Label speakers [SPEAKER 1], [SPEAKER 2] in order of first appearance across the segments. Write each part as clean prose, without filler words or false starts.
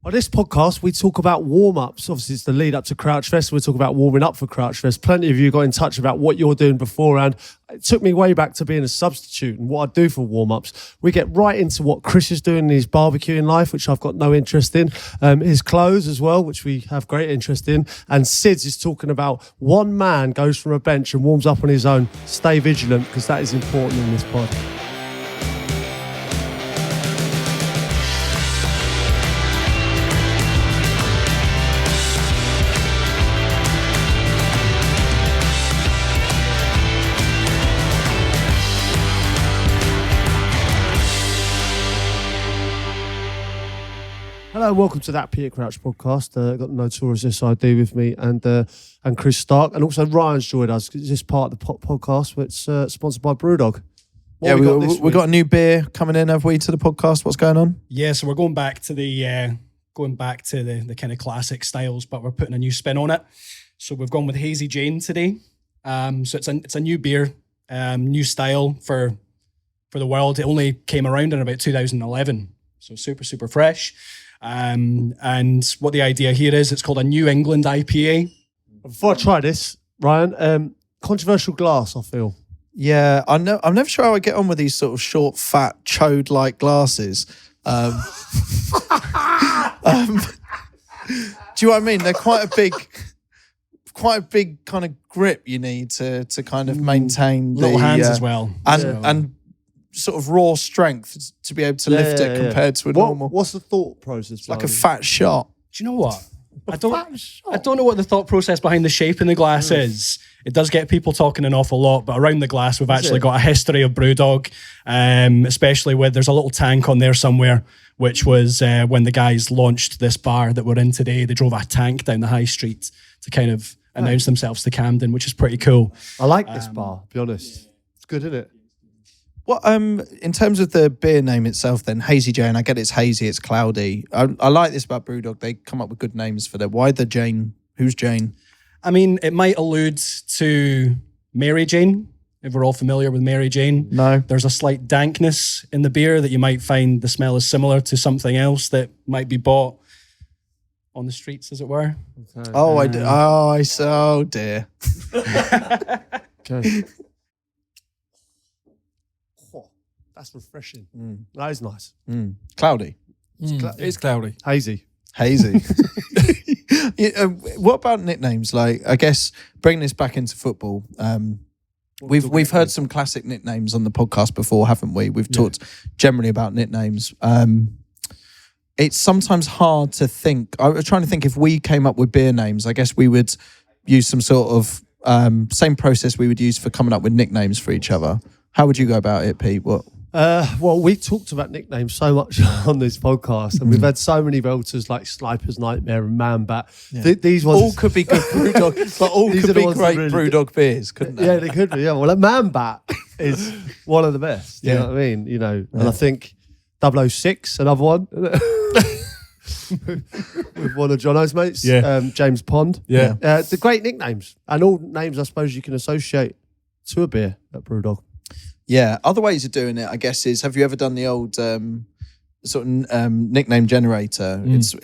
[SPEAKER 1] On this podcast, we talk about warm-ups. Obviously, it's the lead up to Crouchfest. We talk about warming up for Crouchfest. Plenty of you got in touch about what you're doing beforehand. It took me way back to being a substitute and what I do for warm-ups. We get right into what Chris is doing in his barbecuing life, which I've got no interest in. His clothes as well, which we have great interest in. And Sid's is talking about one man goes from a bench and warms up on his own. Stay vigilant, because that is important in this pod. Hello, welcome to That Peter Crouch podcast. Got the Notorious SID with me and Chris Stark, and also Ryan's joined us. It's this part of the podcast, it's sponsored by Brewdog.
[SPEAKER 2] We got a new beer coming in, have we, to the podcast? What's going on?
[SPEAKER 3] Yeah, so we're going back to the kind of classic styles, but we're putting a new spin on it. So we've gone with Hazy Jane today. So it's a new beer, new style for the world. It only came around in about 2011, so super fresh. And what the idea here is, it's called a New England IPA.
[SPEAKER 1] Before I try this, Ryan, controversial glass, I feel.
[SPEAKER 2] Yeah, I know. I'm never sure how I get on with these sort of short, fat, chode-like glasses. Do you know what I mean? They're quite a big kind of grip you need to kind of maintain
[SPEAKER 3] little hands as well,
[SPEAKER 2] and sort of raw strength to be able to lift it compared to a normal.
[SPEAKER 1] What's the thought process?
[SPEAKER 2] It's like a fat shot.
[SPEAKER 3] Do you know what? I don't know what the thought process behind the shape in the glass is. It does get people talking an awful lot, but around the glass we've actually got a history of Brewdog, especially with there's a little tank on there somewhere, which was when the guys launched this bar that we're in today. They drove a tank down the high street to kind of announce themselves to Camden, which is pretty cool.
[SPEAKER 1] I like this bar, to be honest. It's good, isn't it?
[SPEAKER 2] Well, in terms of the beer name itself, then Hazy Jane. I get it's hazy, it's cloudy. I like this about Brewdog. They come up with good names for them. Why the Jane? Who's Jane?
[SPEAKER 3] I mean, it might allude to Mary Jane, if we're all familiar with Mary Jane.
[SPEAKER 2] No.
[SPEAKER 3] There's a slight dankness in the beer that you might find the smell is similar to something else that might be bought on the streets, as it were.
[SPEAKER 1] Okay.
[SPEAKER 2] Oh dear.
[SPEAKER 1] Okay. That's refreshing. That is nice.
[SPEAKER 2] Cloudy.
[SPEAKER 4] It's cloudy.
[SPEAKER 1] Hazy.
[SPEAKER 2] What about nicknames? Like, I guess bringing this back into football, we've heard some classic nicknames on the podcast before, haven't we? We've talked generally about nicknames. It's sometimes hard to think. I was trying to think if we came up with beer names, I guess we would use some sort of same process we would use for coming up with nicknames for each other. How would you go about it, Pete?
[SPEAKER 1] Well, we talked about nicknames so much on this podcast, and we've had so many belters like Sniper's Nightmare and Man Bat.
[SPEAKER 2] Yeah.
[SPEAKER 1] These ones
[SPEAKER 2] all could be good Brewdog, but all could be great Brewdog beers, couldn't they?
[SPEAKER 1] Yeah, they could be. Yeah, well, Man Bat is one of the best. You know what I mean? You know, and I think 006, another one. With one of Jono's mates, James Pond.
[SPEAKER 4] Yeah,
[SPEAKER 1] they're great nicknames, and all names I suppose you can associate to a beer at Brewdog.
[SPEAKER 2] Yeah, other ways of doing it, I guess, is have you ever done the old sort of nickname generator? It's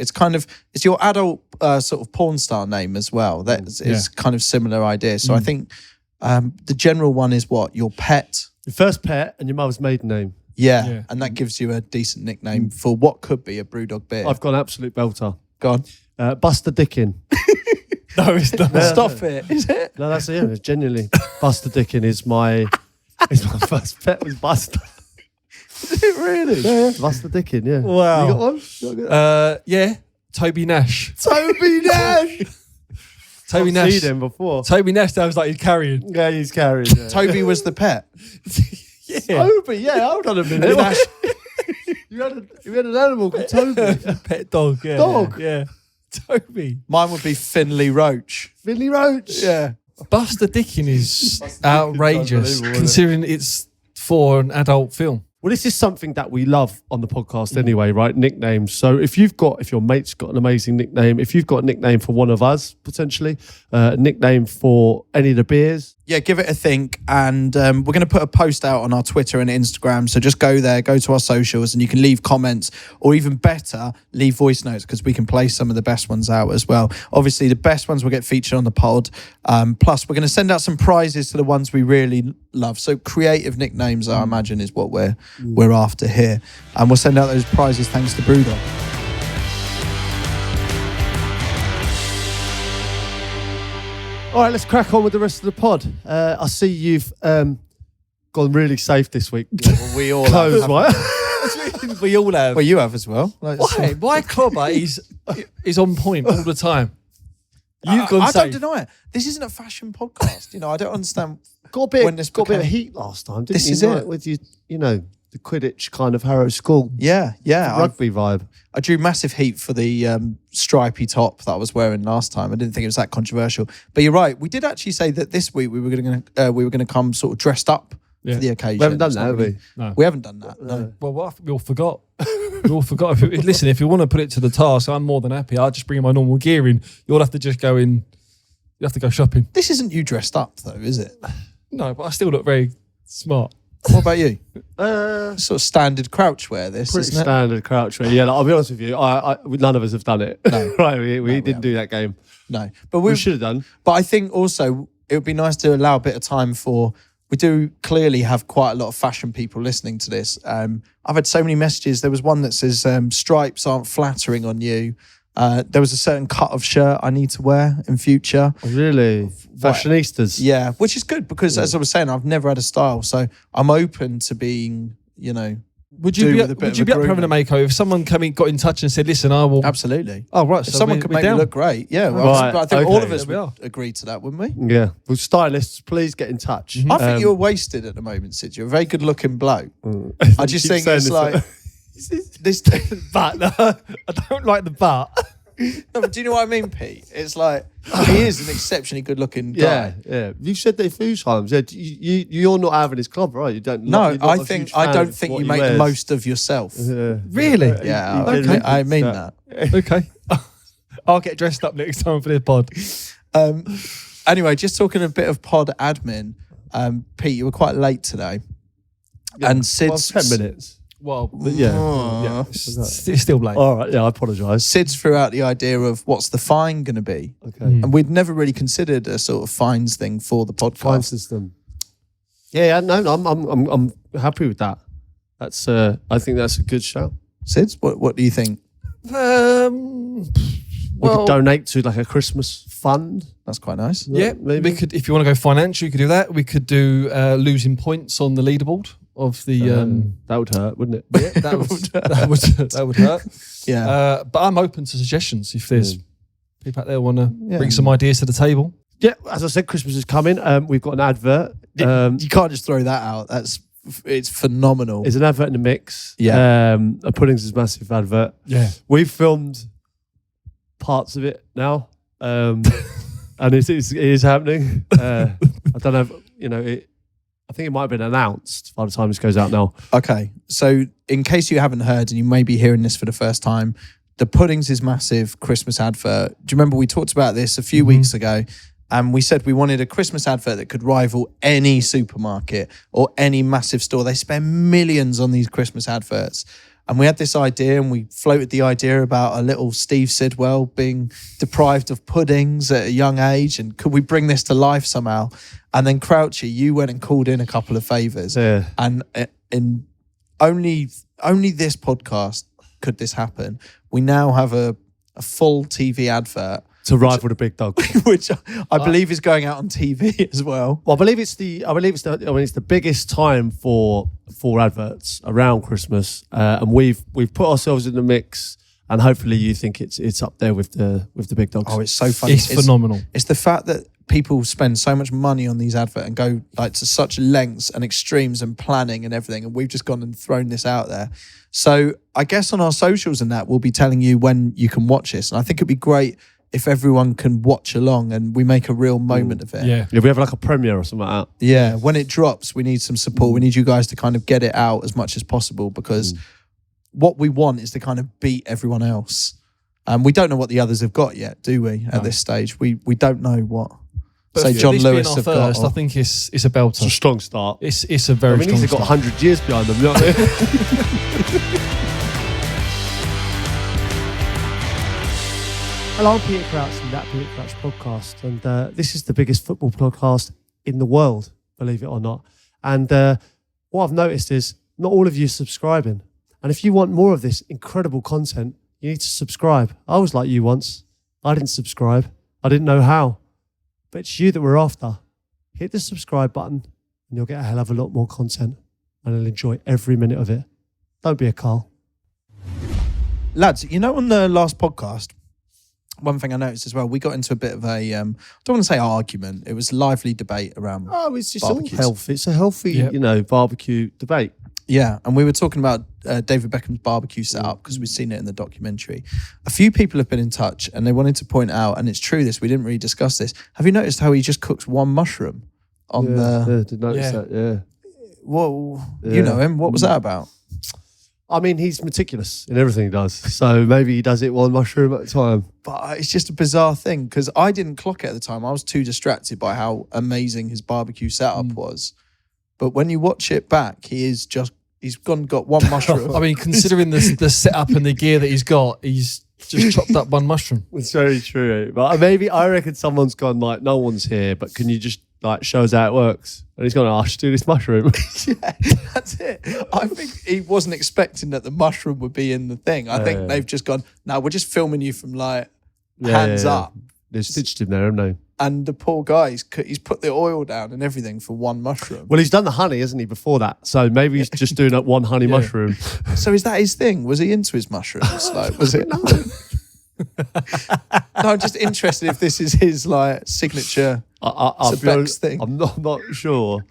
[SPEAKER 2] your adult sort of porn star name as well. That is kind of similar idea. So I think the general one is what? Your pet.
[SPEAKER 1] Your first pet and your mother's maiden name.
[SPEAKER 2] Yeah, and that gives you a decent nickname for what could be a Brewdog beer.
[SPEAKER 1] I've got an absolute belter.
[SPEAKER 2] Go on.
[SPEAKER 1] Buster Dickin.
[SPEAKER 2] No, it's not. Stop it. Is it?
[SPEAKER 1] No, that's it. It's genuinely Buster Dickin is my first pet was Buster.
[SPEAKER 2] Is it really?
[SPEAKER 1] Yeah, Buster Dickin, yeah.
[SPEAKER 4] Wow.
[SPEAKER 1] You got one?
[SPEAKER 4] Yeah. Toby Nash.
[SPEAKER 2] Toby Nash.
[SPEAKER 4] Toby
[SPEAKER 1] I've
[SPEAKER 4] Nash.
[SPEAKER 1] seen him before.
[SPEAKER 4] Toby Nash sounds like he's carrying.
[SPEAKER 1] Yeah, he's carrying. Yeah.
[SPEAKER 2] Toby was the pet.
[SPEAKER 4] Yeah.
[SPEAKER 1] Toby, yeah, hold on a minute.
[SPEAKER 2] Nash.
[SPEAKER 1] You had an animal called Toby.
[SPEAKER 4] Pet dog. Yeah.
[SPEAKER 1] Dog?
[SPEAKER 4] Yeah. Toby.
[SPEAKER 2] Mine would be Finley Roach.
[SPEAKER 1] Finley Roach.
[SPEAKER 2] Yeah.
[SPEAKER 4] Buster Dickin is outrageous
[SPEAKER 1] Unbelievable,
[SPEAKER 4] considering it's for an adult film.
[SPEAKER 1] Well, this is something that we love on the podcast anyway, right? Nicknames. So if your mate's got an amazing nickname, if you've got a nickname for one of us, potentially, a nickname for any of the beers.
[SPEAKER 2] Yeah, give it a think. And we're going to put a post out on our Twitter and Instagram. So just go there, go to our socials, and you can leave comments, or even better, leave voice notes, because we can play some of the best ones out as well. Obviously, the best ones will get featured on the pod. Plus, we're going to send out some prizes to the ones we really love. So creative nicknames, I imagine, is what we're after here. And we'll send out those prizes thanks to Brewdog.
[SPEAKER 1] All right, let's crack on with the rest of the pod. I see you've gone really safe this week.
[SPEAKER 2] Well, we all
[SPEAKER 1] Clothes,
[SPEAKER 2] have.
[SPEAKER 1] right?
[SPEAKER 4] We all have.
[SPEAKER 2] Well, you have as well.
[SPEAKER 4] Why Clobber is on point all the time? You've gone
[SPEAKER 2] I
[SPEAKER 4] safe.
[SPEAKER 2] don't deny it. This isn't a fashion podcast. I don't understand.
[SPEAKER 1] Got a bit,
[SPEAKER 2] When this
[SPEAKER 1] got a bit of
[SPEAKER 2] became-
[SPEAKER 1] heat last time, didn't
[SPEAKER 2] This
[SPEAKER 1] you?
[SPEAKER 2] is it.
[SPEAKER 1] Like with the Quidditch kind of Harrow School
[SPEAKER 2] Yeah.
[SPEAKER 1] rugby vibe.
[SPEAKER 2] I drew massive heat for the stripy top that I was wearing last time. I didn't think it was that controversial. But you're right. We did actually say that this week we were going to come sort of dressed up for the occasion.
[SPEAKER 1] We haven't done
[SPEAKER 2] It's
[SPEAKER 1] that,
[SPEAKER 2] not
[SPEAKER 1] have
[SPEAKER 2] really-
[SPEAKER 1] we?
[SPEAKER 2] We haven't done that. No.
[SPEAKER 4] Well, we all forgot. We all forgot. Listen, if you want to put it to the task, I'm more than happy. I'll just bring my normal gear in. You'll have to just go in. You have to go shopping.
[SPEAKER 2] This isn't you dressed up though, is it?
[SPEAKER 4] No, but I still look very smart.
[SPEAKER 2] What about you?
[SPEAKER 1] Uh,
[SPEAKER 2] Sort of standard crouch wear. This
[SPEAKER 1] Pretty
[SPEAKER 2] isn't it?
[SPEAKER 1] standard crouch wear. Yeah, like, I'll be honest with you. None of us have done it.
[SPEAKER 2] No.
[SPEAKER 1] Right, we didn't do that game.
[SPEAKER 2] No, but
[SPEAKER 1] We
[SPEAKER 2] we
[SPEAKER 1] should have done.
[SPEAKER 2] But I think also it would be nice to allow a bit of time for. We do clearly have quite a lot of fashion people listening to this. I've had so many messages. There was one that says stripes aren't flattering on you. There was a certain cut of shirt I need to wear in future.
[SPEAKER 1] Really? Fashionistas.
[SPEAKER 2] Yeah, which is good because as I was saying, I've never had a style. So I'm open to being,
[SPEAKER 4] Would you
[SPEAKER 2] do
[SPEAKER 4] be
[SPEAKER 2] with a
[SPEAKER 4] up,
[SPEAKER 2] bit
[SPEAKER 4] would
[SPEAKER 2] of
[SPEAKER 4] you
[SPEAKER 2] a
[SPEAKER 4] be up for having a
[SPEAKER 2] grooming.
[SPEAKER 4] makeover? If someone got in touch and said, "Listen, I will."
[SPEAKER 2] absolutely.
[SPEAKER 4] Oh right,
[SPEAKER 2] If
[SPEAKER 4] so
[SPEAKER 2] someone
[SPEAKER 4] we-
[SPEAKER 2] could
[SPEAKER 4] we're
[SPEAKER 2] make me
[SPEAKER 4] down.
[SPEAKER 2] look great, yeah. Well,
[SPEAKER 1] Right,
[SPEAKER 2] I think all
[SPEAKER 1] okay.
[SPEAKER 2] of us
[SPEAKER 4] There we
[SPEAKER 2] would
[SPEAKER 4] are.
[SPEAKER 2] agree to that, wouldn't we?
[SPEAKER 1] Yeah. Well, stylists, please get in touch.
[SPEAKER 2] I think you're wasted at the moment, Sid. You're a very good-looking bloke. I just
[SPEAKER 1] Keep
[SPEAKER 2] think
[SPEAKER 1] saying
[SPEAKER 2] it's
[SPEAKER 1] this.
[SPEAKER 2] like this.
[SPEAKER 4] But no, I don't like the but.
[SPEAKER 2] No, but do you know what I mean, Pete? It's like he is an exceptionally good-looking guy.
[SPEAKER 1] Yeah. You've said that a few times. Yeah, you're not having his club, right? You don't.
[SPEAKER 2] No,
[SPEAKER 1] you're not
[SPEAKER 2] I
[SPEAKER 1] a
[SPEAKER 2] think
[SPEAKER 1] huge fan
[SPEAKER 2] I don't
[SPEAKER 1] of
[SPEAKER 2] think
[SPEAKER 1] what
[SPEAKER 2] you
[SPEAKER 1] he
[SPEAKER 2] make the
[SPEAKER 1] wears.
[SPEAKER 2] most of yourself.
[SPEAKER 1] Yeah.
[SPEAKER 4] Really?
[SPEAKER 2] Yeah,
[SPEAKER 1] You did
[SPEAKER 2] I mean
[SPEAKER 1] that.
[SPEAKER 2] that.
[SPEAKER 4] Okay, I'll get dressed up next time for this pod.
[SPEAKER 2] Anyway, just talking a bit of pod admin. Pete, you were quite late today, and
[SPEAKER 1] Well,
[SPEAKER 2] Sid's
[SPEAKER 1] 10 minutes.
[SPEAKER 4] Well,
[SPEAKER 1] Yeah.
[SPEAKER 4] it's still late.
[SPEAKER 1] All right. Yeah, I apologise.
[SPEAKER 2] Sid's threw out the idea of what's the fine going to be,
[SPEAKER 1] Okay.
[SPEAKER 2] and we'd never really considered a sort of fines thing for the podcast.
[SPEAKER 1] Fine system. Yeah. No. I'm happy with that. That's. I think that's a good shout.
[SPEAKER 2] Sid, what do you think?
[SPEAKER 1] We could donate to like a Christmas fund.
[SPEAKER 2] That's quite nice.
[SPEAKER 4] Yeah,
[SPEAKER 1] maybe.
[SPEAKER 4] we could. If you want to go financial, you could do that. We could do losing points on the leaderboard of the.
[SPEAKER 1] That would hurt, wouldn't it?
[SPEAKER 4] Yeah, that would hurt.
[SPEAKER 2] Yeah.
[SPEAKER 4] But I'm open to suggestions if there's people out there want to
[SPEAKER 2] Yeah.
[SPEAKER 4] bring some ideas to the table.
[SPEAKER 1] Yeah. As I said, Christmas is coming. We've got an advert.
[SPEAKER 2] You can't just throw that out. It's phenomenal.
[SPEAKER 1] There's an advert in the mix.
[SPEAKER 2] Yeah.
[SPEAKER 1] A Puddings is massive advert.
[SPEAKER 4] Yeah.
[SPEAKER 1] We've filmed parts of it now. And it is happening. I don't know if, I think it might have been announced by the time this goes out now.
[SPEAKER 2] Okay, so in case you haven't heard and you may be hearing this for the first time, the Puddings is massive Christmas advert. Do you remember we talked about this a few weeks ago? And we said we wanted a Christmas advert that could rival any supermarket or any massive store. They spend millions on these Christmas adverts. And we had this idea and we floated the idea about a little Steve Sidwell being deprived of puddings at a young age. And could we bring this to life somehow? And then Crouchy, you went and called in a couple of favours.
[SPEAKER 1] Yeah.
[SPEAKER 2] And in only this podcast could this happen. We now have a full TV advert,
[SPEAKER 1] To rival the big dog.
[SPEAKER 2] which I believe is going out on TV as well.
[SPEAKER 1] Well, I believe it's the biggest time for adverts around Christmas, and we've put ourselves in the mix, and hopefully you think it's up there with the big dogs.
[SPEAKER 2] Oh, it's so funny.
[SPEAKER 4] It's phenomenal.
[SPEAKER 2] It's the fact that people spend so much money on these adverts and go like to such lengths and extremes and planning and everything, and we've just gone and thrown this out there. So I guess on our socials and that, we'll be telling you when you can watch this, and I think it'd be great if everyone can watch along and we make a real moment of it.
[SPEAKER 4] Yeah.
[SPEAKER 1] If we have like a premiere or something like that.
[SPEAKER 2] Yeah, when it drops, we need some support. We need you guys to kind of get it out as much as possible, because what we want is to kind of beat everyone else. We don't know what the others have got yet, do we? At this stage, we don't know what.
[SPEAKER 4] But
[SPEAKER 2] say
[SPEAKER 4] for
[SPEAKER 2] John
[SPEAKER 4] this
[SPEAKER 2] Lewis
[SPEAKER 4] being
[SPEAKER 2] have
[SPEAKER 4] our first,
[SPEAKER 2] got.
[SPEAKER 4] I think it's a belter.
[SPEAKER 1] It's a strong start.
[SPEAKER 4] It's a very
[SPEAKER 1] I mean,
[SPEAKER 4] strong
[SPEAKER 1] he's got
[SPEAKER 4] start.
[SPEAKER 1] 100 years behind them. You know what I mean? Hello, I'm Peter Crouch from That Peter Crouch podcast, and this is the biggest football podcast in the world, believe it or not. And what I've noticed is not all of you are subscribing. And if you want more of this incredible content, you need to subscribe. I was like you once. I didn't subscribe. I didn't know how. But it's you that we're after. Hit the subscribe button and you'll get a hell of a lot more content, and you'll enjoy every minute of it. Don't be a Carl.
[SPEAKER 2] Lads, you know, on the last podcast, one thing I noticed as well, we got into a bit of a, I don't want to say argument, it was lively debate around
[SPEAKER 1] It's just
[SPEAKER 2] barbecues.
[SPEAKER 1] all healthy. It's a healthy, barbecue debate.
[SPEAKER 2] Yeah, and we were talking about David Beckham's barbecue setup because we've seen it in the documentary. A few people have been in touch and they wanted to point out, and it's true this, we didn't really discuss this. Have you noticed how he just cooks one mushroom on the...
[SPEAKER 1] did notice that, yeah.
[SPEAKER 2] Whoa, you know him. What was that about?
[SPEAKER 1] I mean, he's meticulous in everything he does. So maybe he does it one mushroom at a time.
[SPEAKER 2] But it's just a bizarre thing because I didn't clock it at the time. I was too distracted by how amazing his barbecue setup was. But when you watch it back, he's got one mushroom.
[SPEAKER 4] I mean, considering the setup and the gear that he's got, he's just chopped up one mushroom.
[SPEAKER 1] It's very true. But maybe I reckon someone's gone like, no one's here, but can you just like show us how it works? And he's gone, I should do this mushroom.
[SPEAKER 2] Yeah, that's it. I think he wasn't expecting that the mushroom would be in the thing. I think they've just gone, no, we're just filming you from like hands up.
[SPEAKER 1] They've stitched him there, haven't they?
[SPEAKER 2] And the poor guy, he's put the oil down and everything for one mushroom.
[SPEAKER 1] Well, he's done the honey, hasn't he, before that? So maybe he's just doing that one honey mushroom.
[SPEAKER 2] So is that his thing? Was he into his mushrooms? Like, was it? No, I'm just interested if this is his like signature.
[SPEAKER 1] I'll be honest,
[SPEAKER 2] thing.
[SPEAKER 1] I'm not sure.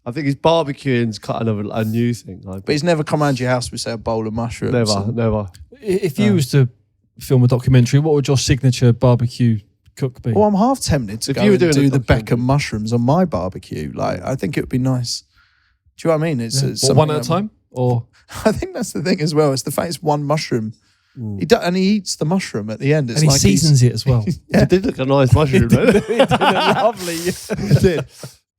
[SPEAKER 1] I think his barbecuing's kind of a new thing.
[SPEAKER 2] But he's never come around your house with, say, a bowl of mushrooms.
[SPEAKER 1] Never.
[SPEAKER 4] If you was to film a documentary, what would your signature barbecue cook be?
[SPEAKER 2] Well, I'm half tempted to
[SPEAKER 1] If
[SPEAKER 2] go
[SPEAKER 1] you were
[SPEAKER 2] and
[SPEAKER 1] doing
[SPEAKER 2] do
[SPEAKER 1] a
[SPEAKER 2] the
[SPEAKER 1] documentary.
[SPEAKER 2] Beckham mushrooms on my barbecue. Like, I think it would be nice. Do you know what I mean? It's
[SPEAKER 4] What,
[SPEAKER 2] something
[SPEAKER 4] one at a
[SPEAKER 2] that-
[SPEAKER 4] time? Or
[SPEAKER 2] I think that's the thing as well. It's the fact it's one mushroom. And he eats the mushroom at the end. It's
[SPEAKER 4] and he
[SPEAKER 2] like
[SPEAKER 4] seasons it as well.
[SPEAKER 1] It did look a nice mushroom, though.
[SPEAKER 2] lovely.
[SPEAKER 1] It did.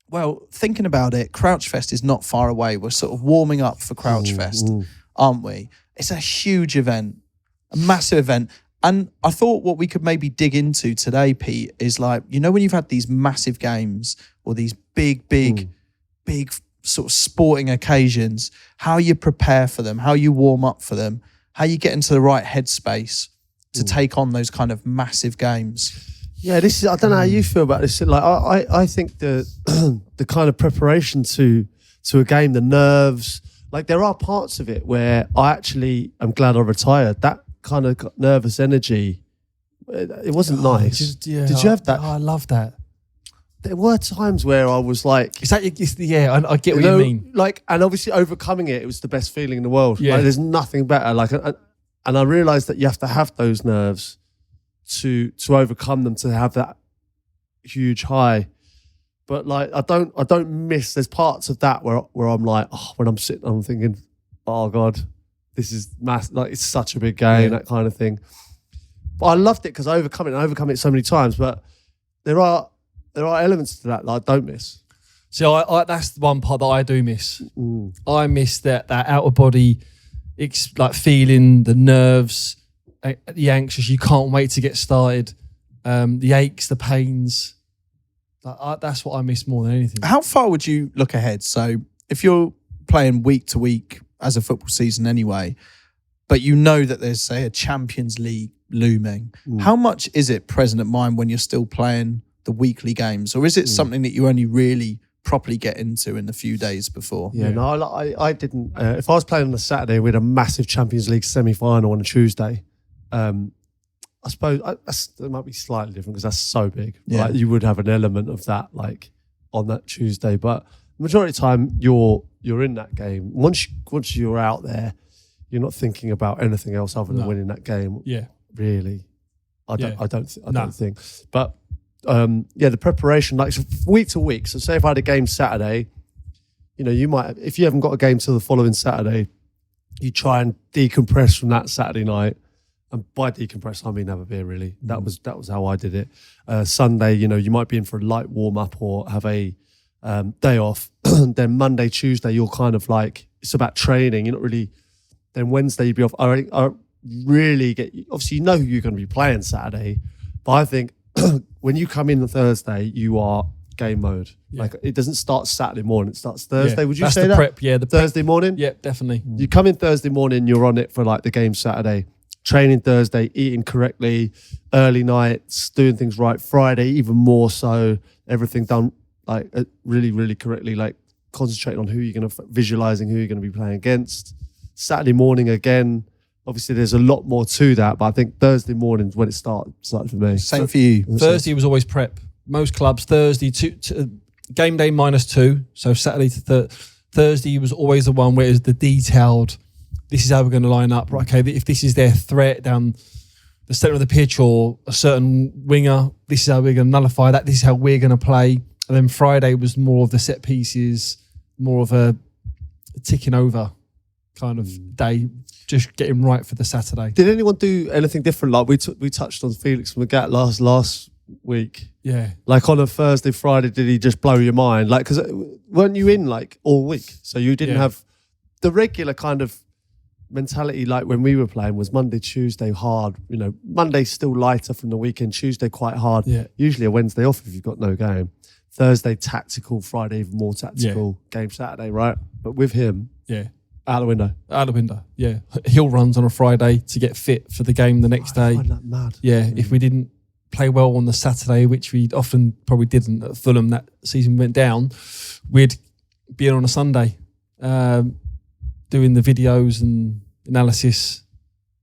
[SPEAKER 2] Well, thinking about it, Crouchfest is not far away. We're sort of warming up for Crouchfest, aren't we? It's a huge event, a massive event. And I thought what we could maybe dig into today, Pete, is like, you know, when you've had these massive games or these big sort of sporting occasions, how you prepare for them, how you warm up for them, how you get into the right headspace to take on those kind of massive games.
[SPEAKER 1] Yeah, this is. I don't know how you feel about this. Like, I think the the kind of preparation to a game, the nerves. Like, there are parts of it where I actually am glad I retired. That kind of nervous energy, it wasn't nice. Did you have that?
[SPEAKER 4] Oh, I love that.
[SPEAKER 1] There were times where I was like,
[SPEAKER 4] Is that I get what you mean.
[SPEAKER 1] Like, and obviously overcoming it was the best feeling in the world.
[SPEAKER 4] Yeah.
[SPEAKER 1] Like, there's nothing better. Like, and I realized that you have to have those nerves to overcome them, to have that huge high. But like, I don't miss. There's parts of that where I'm like, when I'm sitting, I'm thinking, oh God, this is massive. Like, it's such a big game, that kind of thing. But I loved it because I overcome it so many times. But there are elements to that I don't miss.
[SPEAKER 4] So I that's the one part that I do miss. I miss that out of body, like feeling the nerves, the anxious. You can't wait to get started. The aches, the pains. That's what I miss more than anything.
[SPEAKER 2] How far would you look ahead? So if you're playing week to week as a football season anyway, but you know that there's, say, a Champions League looming, how much is it present at mind when you're still playing the weekly games? Or is it something that you only really properly get into in the few days before?
[SPEAKER 1] Yeah, no, I didn't. If I was playing on a Saturday, we had a massive Champions League semi-final on a Tuesday. I suppose that might be slightly different because that's so big.
[SPEAKER 2] Yeah.
[SPEAKER 1] Like, you would have an element of that, like, on that Tuesday. But the majority of the time, you're in that game. Once you're out there, you're not thinking about anything else other than winning that game.
[SPEAKER 4] Yeah.
[SPEAKER 1] Really. I
[SPEAKER 4] Yeah.
[SPEAKER 1] don't think. But the preparation, like week to week. So say if I had a game Saturday, you might, if you haven't got a game till the following Saturday, you try and decompress from that Saturday night. And by decompress, I mean have a beer. Really, that was how I did it. Sunday, you might be in for a light warm up or have a day off. Then Monday, Tuesday, you're kind of like, it's about training. You're not really. Then Wednesday you'd be off. I really get, obviously who you're going to be playing Saturday, but I think when you come in on Thursday, you are game mode.
[SPEAKER 4] Yeah.
[SPEAKER 1] Like it doesn't start Saturday morning, it starts Thursday. Would you
[SPEAKER 4] That's
[SPEAKER 1] say
[SPEAKER 4] the
[SPEAKER 1] that?
[SPEAKER 4] prep, the
[SPEAKER 1] Thursday morning?
[SPEAKER 4] Yeah, definitely.
[SPEAKER 1] You come in Thursday morning, you're on it for like the game Saturday. Training Thursday, eating correctly, early nights, doing things right. Friday, even more so, everything done like really, really correctly, like concentrating on who you're going to, visualizing who you're going to be playing against. Saturday morning again, obviously there's a lot more to that, but I think Thursday morning's when it started for me.
[SPEAKER 2] Same for you.
[SPEAKER 4] Thursday was always prep. Most clubs, Thursday, game day -2. So Saturday to Thursday was always the one where it was the detailed, this is how we're going to line up. Right, okay, if this is their threat down the centre of the pitch or a certain winger, this is how we're going to nullify that. This is how we're going to play. And then Friday was more of the set pieces, more of a ticking over kind of day, just getting right for the Saturday.
[SPEAKER 1] Did anyone do anything different? Like we touched on Felix Magath last week.
[SPEAKER 4] Yeah.
[SPEAKER 1] Like on a Thursday, Friday, did he just blow your mind? Like, because weren't you in like all week? So you didn't have the regular kind of mentality like when we were playing was Monday, Tuesday hard. Monday's still lighter from the weekend. Tuesday quite hard.
[SPEAKER 4] Yeah.
[SPEAKER 1] Usually a Wednesday off if you've got no game. Thursday tactical. Friday even more tactical. Game Saturday, right? But with him, out the window.
[SPEAKER 4] Out the window, yeah. Hill runs on a Friday to get fit for the game the next day.
[SPEAKER 1] I find that mad.
[SPEAKER 4] Yeah, if we didn't play well on the Saturday, which we often probably didn't at Fulham that season went down, we'd be in on a Sunday doing the videos and analysis,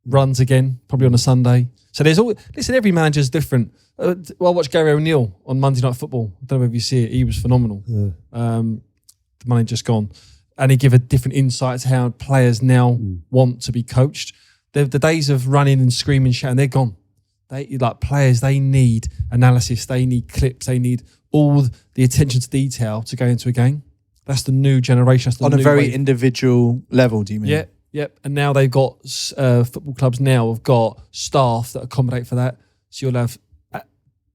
[SPEAKER 4] runs again, probably on a Sunday. So there's always, every manager's different. I watched Gary O'Neill on Monday Night Football. I don't know if you see it. He was phenomenal.
[SPEAKER 1] Yeah.
[SPEAKER 4] The money just gone. And he gave a different insight to how players now want to be coached. The days of running and screaming, shouting, they're gone. Players, they need analysis, they need clips, they need all the attention to detail to go into a game. That's the new generation. That's the
[SPEAKER 2] on a
[SPEAKER 4] new
[SPEAKER 2] very
[SPEAKER 4] way.
[SPEAKER 2] individual level, do you mean?
[SPEAKER 4] Yep. And now they've got football clubs now have got staff that accommodate for that. So you'll have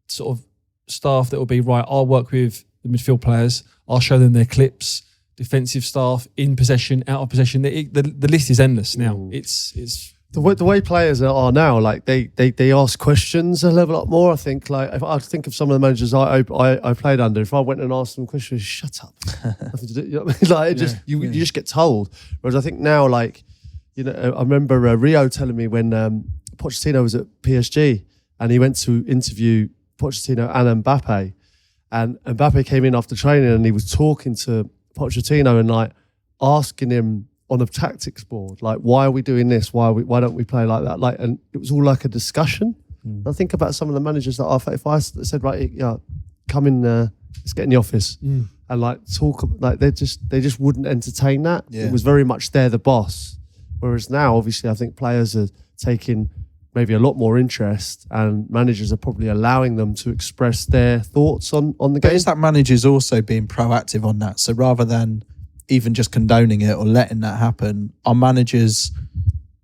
[SPEAKER 4] sort of staff that will be, right, I'll work with the midfield players, I'll show them their clips, defensive staff, in possession, out of possession. The list is endless now. It's
[SPEAKER 1] the way players are now, like they ask questions a lot more. I think like if I think of some of the managers I played under, if I went and asked them questions, shut up, nothing to do. You know what I mean? Like you just get told. Whereas I think now, like I remember Rio telling me when Pochettino was at PSG and he went to interview Pochettino and Mbappe, and Mbappe came in after training and he was talking to Pochettino and like asking him on the tactics board, like, why are we doing this? Why don't we play like that? Like, and it was all like a discussion. I think about some of the managers that if I said, right, come in, let's get in the office and like talk, like they just wouldn't entertain that.
[SPEAKER 2] Yeah.
[SPEAKER 1] It was very much they're the boss. Whereas now, obviously, I think players are taking maybe a lot more interest, and managers are probably allowing them to express their thoughts on the
[SPEAKER 2] But
[SPEAKER 1] game.
[SPEAKER 2] is that managers also being proactive on that? So rather than even just condoning it or letting that happen, are managers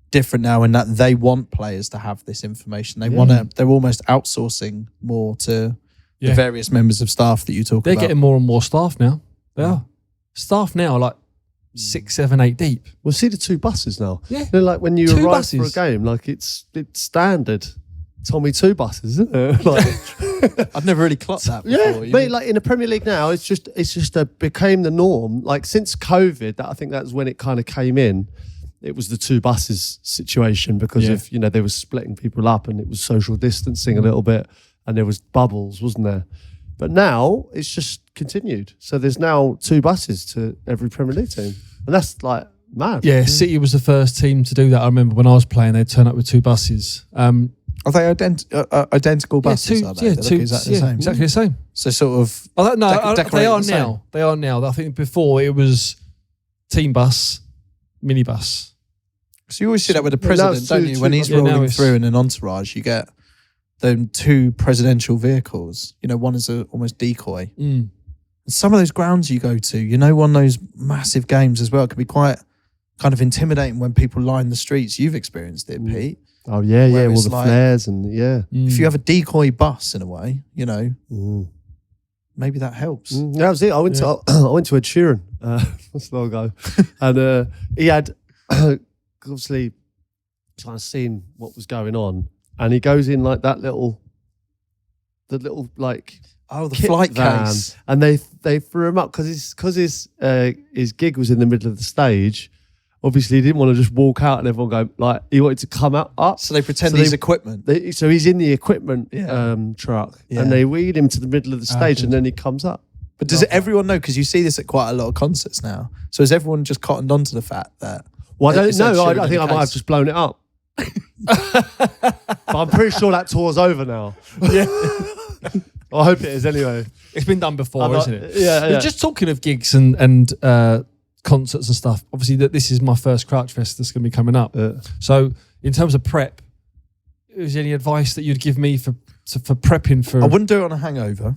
[SPEAKER 2] different now in that they want players to have this information? They want to. They're almost outsourcing more to the various members of staff that you talk
[SPEAKER 4] they're
[SPEAKER 2] about.
[SPEAKER 4] getting more and more staff now. They are. Staff now are like 6, 7, 8 deep.
[SPEAKER 1] We'll see the 2 buses now.
[SPEAKER 4] Yeah.
[SPEAKER 1] Like when you
[SPEAKER 4] 2
[SPEAKER 1] arrive
[SPEAKER 4] buses.
[SPEAKER 1] for a game, like it's standard. Tommy 2 buses, isn't it? Like,
[SPEAKER 2] I've never really clocked that before.
[SPEAKER 1] yeah, but like in the Premier League now, it's just became the norm. Like since COVID, I think that's when it kind of came in. It was the 2 buses situation because of they were splitting people up and it was social distancing a little bit, and there was bubbles, wasn't there? But now it's just continued. So there's now 2 buses to every Premier League team, and that's like mad.
[SPEAKER 4] Yeah, City was the first team to do that. I remember when I was playing, they'd turn up with 2 buses.
[SPEAKER 2] Are they identical buses? Are they? They look
[SPEAKER 4] 2,
[SPEAKER 2] exactly the same.
[SPEAKER 4] Exactly the same.
[SPEAKER 2] So sort of.
[SPEAKER 4] I don't know. They
[SPEAKER 2] decorated
[SPEAKER 4] are
[SPEAKER 2] the same.
[SPEAKER 4] now. They are now. I think before it was team bus, minibus.
[SPEAKER 2] So you always see that with the
[SPEAKER 1] Yeah, now
[SPEAKER 2] president,
[SPEAKER 1] it's
[SPEAKER 2] don't
[SPEAKER 1] two-
[SPEAKER 2] you? When
[SPEAKER 1] two
[SPEAKER 2] he's
[SPEAKER 1] buses.
[SPEAKER 4] now
[SPEAKER 2] rolling
[SPEAKER 4] it's-
[SPEAKER 2] through in an entourage, you get the two presidential vehicles. You know, one is a almost decoy.
[SPEAKER 4] Mm.
[SPEAKER 2] And some of those grounds you go to, you know, one of those massive games as well, it can be quite kind of intimidating when people line the streets. You've experienced it, Pete.
[SPEAKER 1] Oh yeah,
[SPEAKER 2] Where
[SPEAKER 1] all
[SPEAKER 2] it's
[SPEAKER 1] the
[SPEAKER 2] like-
[SPEAKER 1] flares and yeah.
[SPEAKER 2] If you have a decoy bus in a way, you know, maybe that helps.
[SPEAKER 1] That was it. I went to I went to Ed Sheeran that's long ago, and he had obviously kind of seen what was going on, and he goes in like the little like
[SPEAKER 2] Oh, the
[SPEAKER 1] kit
[SPEAKER 2] flight
[SPEAKER 1] van,
[SPEAKER 2] case.
[SPEAKER 1] and they threw him up because his gig was in the middle of the stage. Obviously, he didn't want to just walk out and everyone go like he wanted to come up.
[SPEAKER 2] So they pretend
[SPEAKER 1] So
[SPEAKER 2] he's
[SPEAKER 1] they-
[SPEAKER 2] equipment.
[SPEAKER 1] So he's in the equipment
[SPEAKER 2] Yeah.
[SPEAKER 1] truck,
[SPEAKER 2] Yeah.
[SPEAKER 1] and they wheel him to the middle of the stage, and then he comes up.
[SPEAKER 2] But does everyone know? Because you see this at quite a lot of concerts now. So has everyone just cottoned on to the fact that?
[SPEAKER 1] Well, I don't
[SPEAKER 2] Is that
[SPEAKER 1] know.
[SPEAKER 2] true
[SPEAKER 1] I
[SPEAKER 2] in
[SPEAKER 1] think I
[SPEAKER 2] the
[SPEAKER 1] might have
[SPEAKER 2] case?
[SPEAKER 1] just blown it up. But I'm pretty sure that tour's over now.
[SPEAKER 4] Yeah.
[SPEAKER 1] I hope it is anyway.
[SPEAKER 4] It's been done before,
[SPEAKER 1] I'm not-
[SPEAKER 4] isn't it?
[SPEAKER 1] yeah.
[SPEAKER 4] But just talking of gigs and concerts and stuff, obviously this is my first Crouchfest that's going to be coming up. So in terms of prep, is there any advice that you'd give me for prepping for?
[SPEAKER 2] I wouldn't do it on a hangover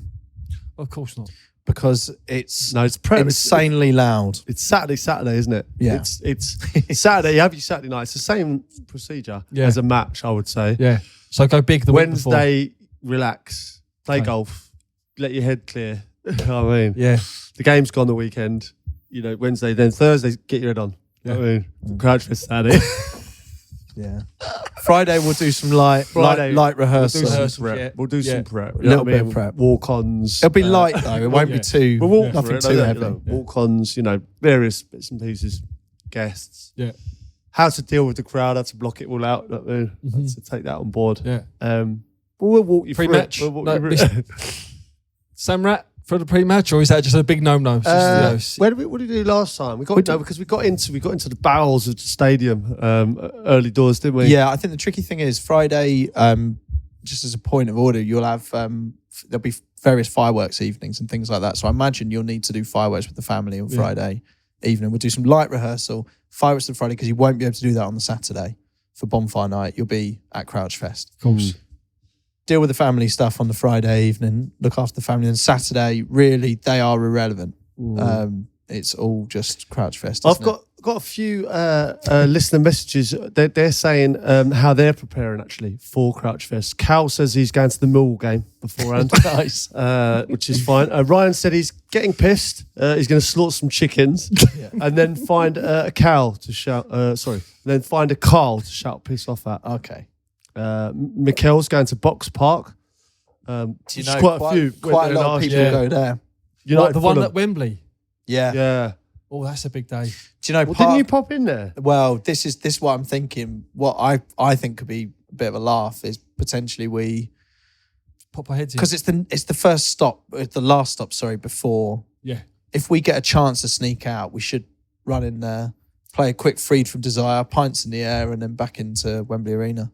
[SPEAKER 4] Of course not.
[SPEAKER 2] because it's
[SPEAKER 1] No, it's prep.
[SPEAKER 2] insanely loud.
[SPEAKER 1] It's Saturday, isn't it?
[SPEAKER 2] Yeah.
[SPEAKER 1] It's Saturday. You have your Saturday night. It's the same procedure as a match, I would say.
[SPEAKER 4] Yeah. So go big the week before.
[SPEAKER 1] Wednesday, relax, play golf, let your head clear. You know what I mean?
[SPEAKER 4] Yeah.
[SPEAKER 1] The game's gone the weekend. You know, Wednesday, then Thursday, get your head on. You know what I mean? Crouchfest Saturday.
[SPEAKER 2] Yeah. Friday we'll do some light rehearsal.
[SPEAKER 1] We'll do
[SPEAKER 4] rehearsals,
[SPEAKER 1] some prep.
[SPEAKER 4] yeah.
[SPEAKER 1] We'll do some
[SPEAKER 4] Yeah.
[SPEAKER 1] prep.
[SPEAKER 2] A little bit of prep.
[SPEAKER 1] Walk-ons.
[SPEAKER 2] It'll be light though. It won't be too.
[SPEAKER 1] We'll walk
[SPEAKER 2] nothing
[SPEAKER 1] for it,
[SPEAKER 2] too
[SPEAKER 1] you
[SPEAKER 2] heavy.
[SPEAKER 1] know, walk-ons, you know, various bits and pieces, guests.
[SPEAKER 4] Yeah.
[SPEAKER 1] How to deal with the crowd, how to block it all out. You know what I mean? How to take that on board.
[SPEAKER 4] Yeah.
[SPEAKER 1] But we'll walk you
[SPEAKER 4] Pre-match?
[SPEAKER 1] through it. We'll
[SPEAKER 4] No,
[SPEAKER 1] walk you through it.
[SPEAKER 4] Samrat for the pre-match, or is that just a big no-no? It's just,
[SPEAKER 1] What did we do last time? Because we got into the bowels of the stadium early doors, didn't we?
[SPEAKER 2] Yeah, I think the tricky thing is Friday. Just as a point of order, you'll have there'll be various fireworks evenings and things like that. So I imagine you'll need to do fireworks with the family on Friday evening. We'll do some light rehearsal, fireworks on Friday because you won't be able to do that on the Saturday for bonfire night. You'll be at Crouchfest.
[SPEAKER 4] Of course.
[SPEAKER 2] Deal with the family stuff on the Friday evening, look after the family. And Saturday, really, they are irrelevant. It's all just Crouchfest.
[SPEAKER 1] I've got a few listener messages. They're saying how they're preparing actually for Crouchfest. Cal says he's going to the Millwall game beforehand.
[SPEAKER 2] Nice.
[SPEAKER 1] Which is fine. Ryan said he's getting pissed. He's going to slaughter some chickens and then find a cow to shout. Then find a Carl to shout piss off at.
[SPEAKER 2] Okay.
[SPEAKER 1] Mikkel's going to Box Park.
[SPEAKER 2] Do you
[SPEAKER 1] Which
[SPEAKER 2] know
[SPEAKER 1] is quite a few.
[SPEAKER 2] Quite
[SPEAKER 1] went
[SPEAKER 2] a
[SPEAKER 1] there
[SPEAKER 2] lot of
[SPEAKER 1] last
[SPEAKER 2] people
[SPEAKER 1] year.
[SPEAKER 2] go there.
[SPEAKER 1] United
[SPEAKER 4] The one
[SPEAKER 1] Fulham.
[SPEAKER 4] at Wembley.
[SPEAKER 2] Yeah.
[SPEAKER 1] Yeah.
[SPEAKER 4] Oh, that's a big day.
[SPEAKER 2] Do you know?
[SPEAKER 1] Well, didn't you pop in there?
[SPEAKER 2] Well, this is what I'm thinking. What I think could be a bit of a laugh is potentially we,
[SPEAKER 4] Pop our heads in.
[SPEAKER 2] because it's the first stop, the last stop. Sorry, before.
[SPEAKER 4] Yeah.
[SPEAKER 2] If we get a chance to sneak out, we should run in there, play a quick Freed from Desire, pints in the air, and then back into Wembley Arena.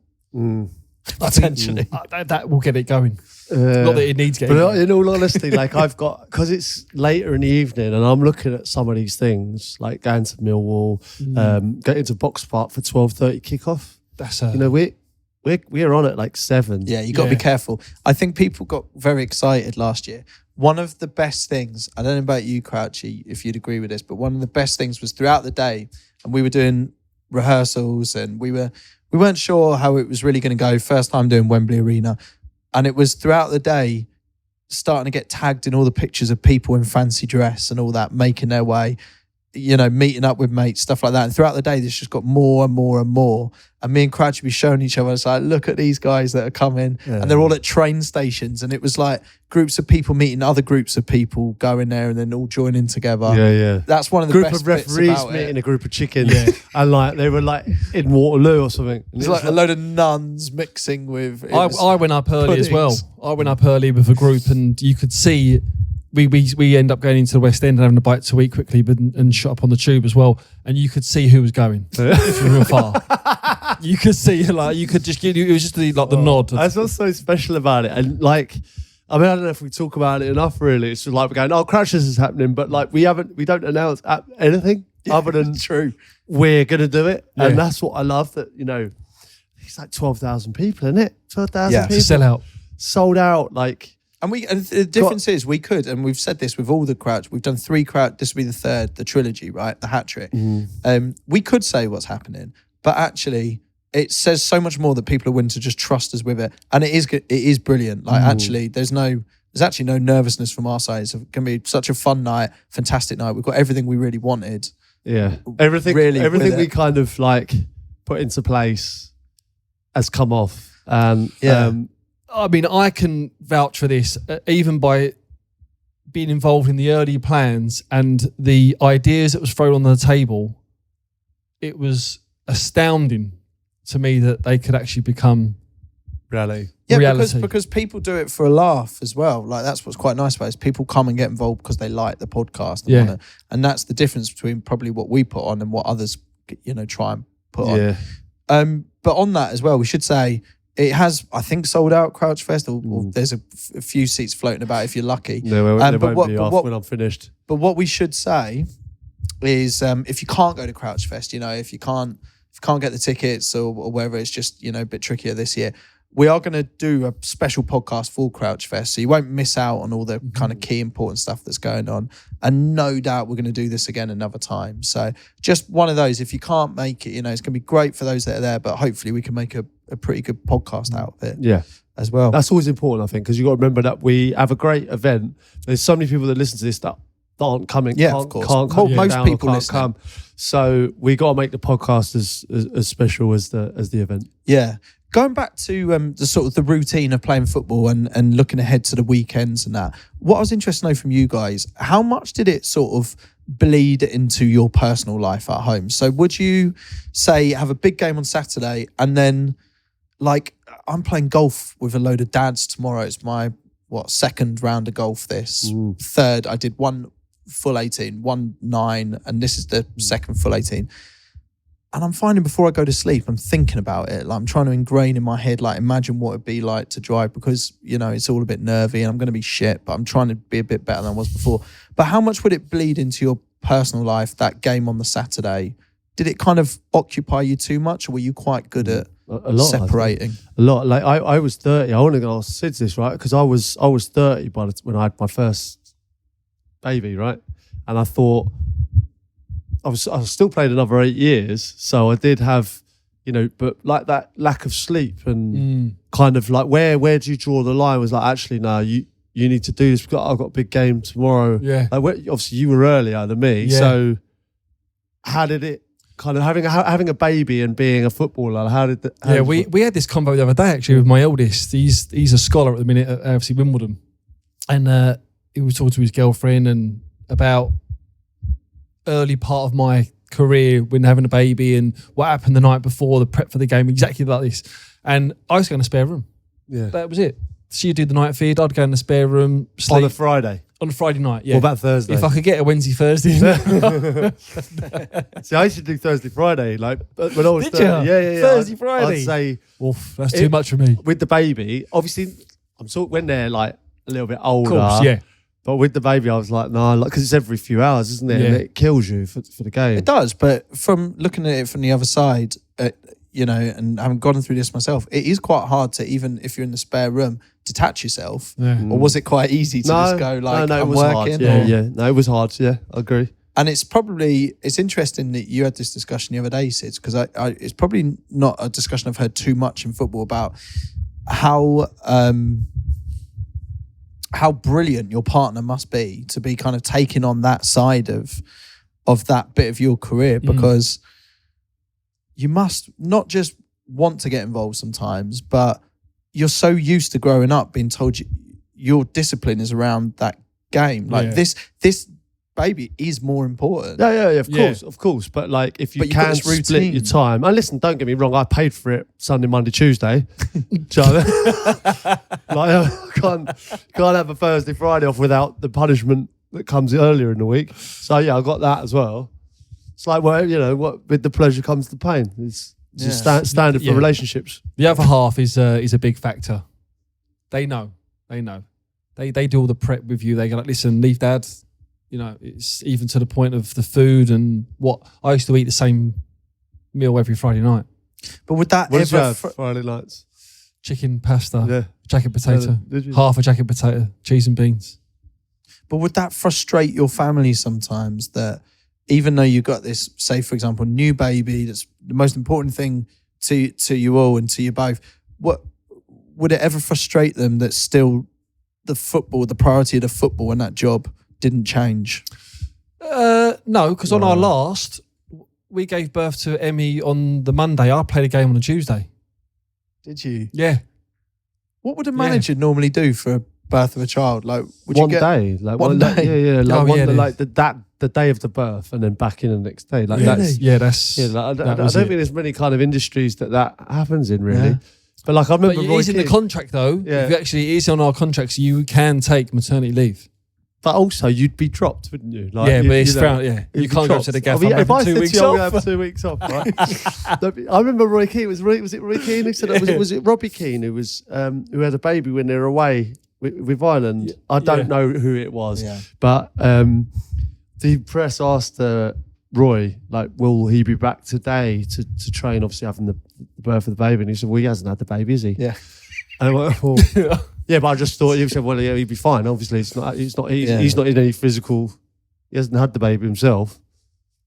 [SPEAKER 2] Potentially.
[SPEAKER 4] That will get it going. Not that it needs getting
[SPEAKER 1] But
[SPEAKER 4] going.
[SPEAKER 1] in all honesty, like because it's later in the evening and I'm looking at some of these things, like going to Millwall, getting to Box Park for 12:30 kickoff.
[SPEAKER 4] That's
[SPEAKER 1] You know, we're on at like 7.
[SPEAKER 2] Yeah, you got to be careful. I think people got very excited last year. One of the best things, I don't know about you, Crouchy, if you'd agree with this, but one of the best things was throughout the day, and we were doing rehearsals, and we weren't sure how it was really going to go. First time doing Wembley Arena, and it was throughout the day starting to get tagged in all the pictures of people in fancy dress and all that, making their way, you know, meeting up with mates, stuff like that. And throughout the day, this just got more and more and more. And me and Crouchy be showing each other, it's like, look at these guys that are coming.
[SPEAKER 1] Yeah.
[SPEAKER 2] And they're all at train stations. And it was like groups of people meeting other groups of people going there and then all joining together.
[SPEAKER 1] Yeah.
[SPEAKER 2] That's one of the
[SPEAKER 1] Group
[SPEAKER 2] best
[SPEAKER 1] of
[SPEAKER 2] bits
[SPEAKER 1] referees
[SPEAKER 2] about
[SPEAKER 1] meeting
[SPEAKER 2] it.
[SPEAKER 1] a group of chickens, and like they were like in Waterloo or something. And
[SPEAKER 2] It's like a load of nuns mixing with... it was-
[SPEAKER 4] I went up early as well.
[SPEAKER 2] puddings.
[SPEAKER 4] I went up early with a group, and you could see we end up going into the West End and having a bite to eat quickly, and shot up on the tube as well. And you could see who was going from real far. You could see, like, you could just get. It was just the nod.
[SPEAKER 1] That's what's so special about it, and like. I mean, I don't know if we talk about it enough. Really, it's just like we're going, "Oh, Crashes is happening," but like we don't announce anything other than
[SPEAKER 2] True.
[SPEAKER 1] we're gonna do it, and that's what I love. That it's like 12,000 people, isn't it? 12,000
[SPEAKER 2] Yeah.
[SPEAKER 1] people.
[SPEAKER 4] To sell out.
[SPEAKER 1] Sold out. Like,
[SPEAKER 2] And the difference is we could, and we've said this with all the Crouch, we've done 3 Crouch, this will be the third, the trilogy, right? The hat trick. We could say what's happening, but actually it says so much more that people are willing to just trust us with it. And it is brilliant. Like actually there's actually no nervousness from our side. It's going to be such a fun night, fantastic night. We've got everything we really wanted.
[SPEAKER 1] yeah, everything we kind of like put into place has come off.
[SPEAKER 4] I mean, I can vouch for this, even by being involved in the early plans and the ideas that was thrown on the table. It was astounding to me that they could actually become
[SPEAKER 1] reality.
[SPEAKER 2] Yeah,
[SPEAKER 4] reality.
[SPEAKER 2] because people do it for a laugh as well. Like that's what's quite nice about it, is people come and get involved because they like the podcast. And that's the difference between probably what we put on and what others, try and put on. But on that as well, we should say it has, I think, sold out Crouchfest, or there's a few seats floating about if you're lucky.
[SPEAKER 1] No, they won't be off when I'm finished.
[SPEAKER 2] But what we should say is, if you can't go to Crouchfest, if you can't get the tickets or whatever, it's just a bit trickier this year. We are going to do a special podcast for Crouchfest, so you won't miss out on all the kind of key important stuff that's going on. And no doubt we're going to do this again another time. So just one of those. If you can't make it, it's going to be great for those that are there, but hopefully we can make a pretty good podcast out of it.
[SPEAKER 1] Yeah.
[SPEAKER 2] As well.
[SPEAKER 1] That's always important, I think, because you've got to remember that we have a great event. There's so many people that listen to this that aren't coming.
[SPEAKER 2] Yeah, of course.
[SPEAKER 1] Can't come.
[SPEAKER 2] Most people
[SPEAKER 1] can't
[SPEAKER 2] listening.
[SPEAKER 1] come. So we got to make the podcast as special as the event.
[SPEAKER 2] Yeah. Going back to the sort of the routine of playing football and looking ahead to the weekends and that, what I was interested to know from you guys, how much did it sort of bleed into your personal life at home? So would you say have a big game on Saturday and then, like, I'm playing golf with a load of dads tomorrow. It's my, second round of golf this. Third, I did one full 18, 9, and this is the second full 18. And I'm finding before I go to sleep, I'm thinking about it. Like I'm trying to ingrain in my head, like imagine what it'd be like to drive, because, it's all a bit nervy and I'm going to be shit, but I'm trying to be a bit better than I was before. But how much would it bleed into your personal life, that game on the Saturday? Did it kind of occupy you too much, or were you quite good at
[SPEAKER 1] a lot,
[SPEAKER 2] separating?
[SPEAKER 1] A lot. Like I was 30. I want to ask Sid this, right? Because I was 30 when I had my first baby, right? And I thought I was still playing another 8 years, so I did have, but like that lack of sleep and kind of like where do you draw the line? Was like, actually, no, you need to do this because I've got a big game tomorrow.
[SPEAKER 4] Yeah.
[SPEAKER 1] Like obviously you were earlier than me,
[SPEAKER 4] Yeah.
[SPEAKER 1] so how did it kind of having a baby and being a footballer? How did that?
[SPEAKER 4] We had this convo the other day actually with my eldest. He's a scholar at the minute at AFC Wimbledon, and he was talking to his girlfriend and about early part of my career when having a baby and what happened the night before, the prep for the game, exactly like this. And I was going to spare room.
[SPEAKER 1] Yeah,
[SPEAKER 4] that was it. She'd do the night feed, I'd go in the spare room, sleep.
[SPEAKER 1] On a Friday?
[SPEAKER 4] On a Friday night, yeah.
[SPEAKER 1] What about Thursday?
[SPEAKER 4] If I could get a Wednesday, Thursday.
[SPEAKER 1] See, I used to do Thursday, Friday. Like when I was
[SPEAKER 4] Did
[SPEAKER 1] 30.
[SPEAKER 4] you?
[SPEAKER 1] Yeah.
[SPEAKER 4] Thursday, Friday.
[SPEAKER 1] I'd say,
[SPEAKER 4] oof, that's too much for me.
[SPEAKER 1] With the baby, obviously, I'm sort of when they're like a little bit older.
[SPEAKER 4] Of course, yeah.
[SPEAKER 1] But with the baby, I was like, no, because it's every few hours, isn't it?
[SPEAKER 4] Yeah.
[SPEAKER 1] And it kills you for the game.
[SPEAKER 2] It does, but from looking at it from the other side, and having gone through this myself, it is quite hard to, even if you're in the spare room, detach yourself.
[SPEAKER 4] Yeah.
[SPEAKER 2] Or was it quite easy to just go like,
[SPEAKER 1] no, it
[SPEAKER 2] I'm
[SPEAKER 1] was
[SPEAKER 2] working?
[SPEAKER 1] hard. Yeah. No, it was hard. Yeah, I agree.
[SPEAKER 2] And it's interesting that you had this discussion the other day, Sid, because it's probably not a discussion I've heard too much in football about how brilliant your partner must be to be kind of taking on that side of that bit of your career, because you must not just want to get involved sometimes, but you're so used to growing up being told your discipline is around that game. Like this baby is more important.
[SPEAKER 1] Yeah, of course. But like, if you can split your time, and listen, don't get me wrong, I paid for it Sunday, Monday, Tuesday. Like, I can't have a Thursday, Friday off without the punishment that comes earlier in the week. So yeah, I got that as well. It's like, well, what with the pleasure comes the pain. It's just standard for relationships.
[SPEAKER 4] The other half is a big factor. They know. They do all the prep with you. They go like, listen, leave dad. It's even to the point of the food and what I used to eat the same meal every Friday night.
[SPEAKER 2] But would that
[SPEAKER 1] What did you
[SPEAKER 2] ever?
[SPEAKER 1] have Friday nights?
[SPEAKER 4] Chicken, pasta,
[SPEAKER 1] Yeah.
[SPEAKER 4] jacket potato,
[SPEAKER 1] Did you?
[SPEAKER 4] half a jacket potato, cheese and beans.
[SPEAKER 2] But would that frustrate your family sometimes that even though you got this, say for example, new baby, that's the most important thing to you all and to you both, what would it ever frustrate them that still the priority of the football and that job didn't change?
[SPEAKER 4] No, because on our last, we gave birth to Emmy on the Monday. I played a game on the Tuesday.
[SPEAKER 2] Did you?
[SPEAKER 4] Yeah.
[SPEAKER 2] What would a manager normally do for a birth of a child? Like, would
[SPEAKER 1] One
[SPEAKER 2] you get
[SPEAKER 1] day, like
[SPEAKER 2] one day?
[SPEAKER 1] Yeah, like
[SPEAKER 4] Oh,
[SPEAKER 1] one,
[SPEAKER 4] yeah,
[SPEAKER 1] like the day of the birth, and then back in the next day. Like
[SPEAKER 2] Really?
[SPEAKER 1] that's
[SPEAKER 4] That's
[SPEAKER 1] yeah. Like, I
[SPEAKER 4] that
[SPEAKER 1] don't
[SPEAKER 4] was
[SPEAKER 1] think
[SPEAKER 4] it.
[SPEAKER 1] there's many kind of industries that happens in really.
[SPEAKER 2] Yeah.
[SPEAKER 1] But like I
[SPEAKER 4] But
[SPEAKER 1] remember
[SPEAKER 4] it
[SPEAKER 1] Roy
[SPEAKER 4] is in the
[SPEAKER 1] Keane-
[SPEAKER 4] contract though.
[SPEAKER 1] Yeah.
[SPEAKER 4] If you actually, it is on our contracts. You can take maternity leave.
[SPEAKER 1] But also, you'd be dropped, wouldn't you? Like,
[SPEAKER 4] Yeah, but it's
[SPEAKER 1] know,
[SPEAKER 4] found. Yeah,
[SPEAKER 1] you'd
[SPEAKER 4] you
[SPEAKER 1] be
[SPEAKER 4] can't go
[SPEAKER 1] dropped.
[SPEAKER 4] to the gaff.
[SPEAKER 1] I mean,
[SPEAKER 4] I'm
[SPEAKER 1] if I
[SPEAKER 4] having 2
[SPEAKER 1] said
[SPEAKER 4] weeks
[SPEAKER 1] to you, I'm
[SPEAKER 4] off.
[SPEAKER 1] gonna have 2 weeks off, right? I remember Roy Keane. Was it Roy Keane who said it? Was it Robbie Keane who was who had a baby when they were away with Ireland? I don't know who it was,
[SPEAKER 2] Yeah.
[SPEAKER 1] but the press asked Roy, like, will he be back today to train? Obviously, having the birth of the baby, and he said, well, he hasn't had the baby, is he?
[SPEAKER 2] Yeah.
[SPEAKER 1] And I went, well, yeah, but I just thought you said, well, yeah, he'd be fine. Obviously, he's not in any physical. He hasn't had the baby himself.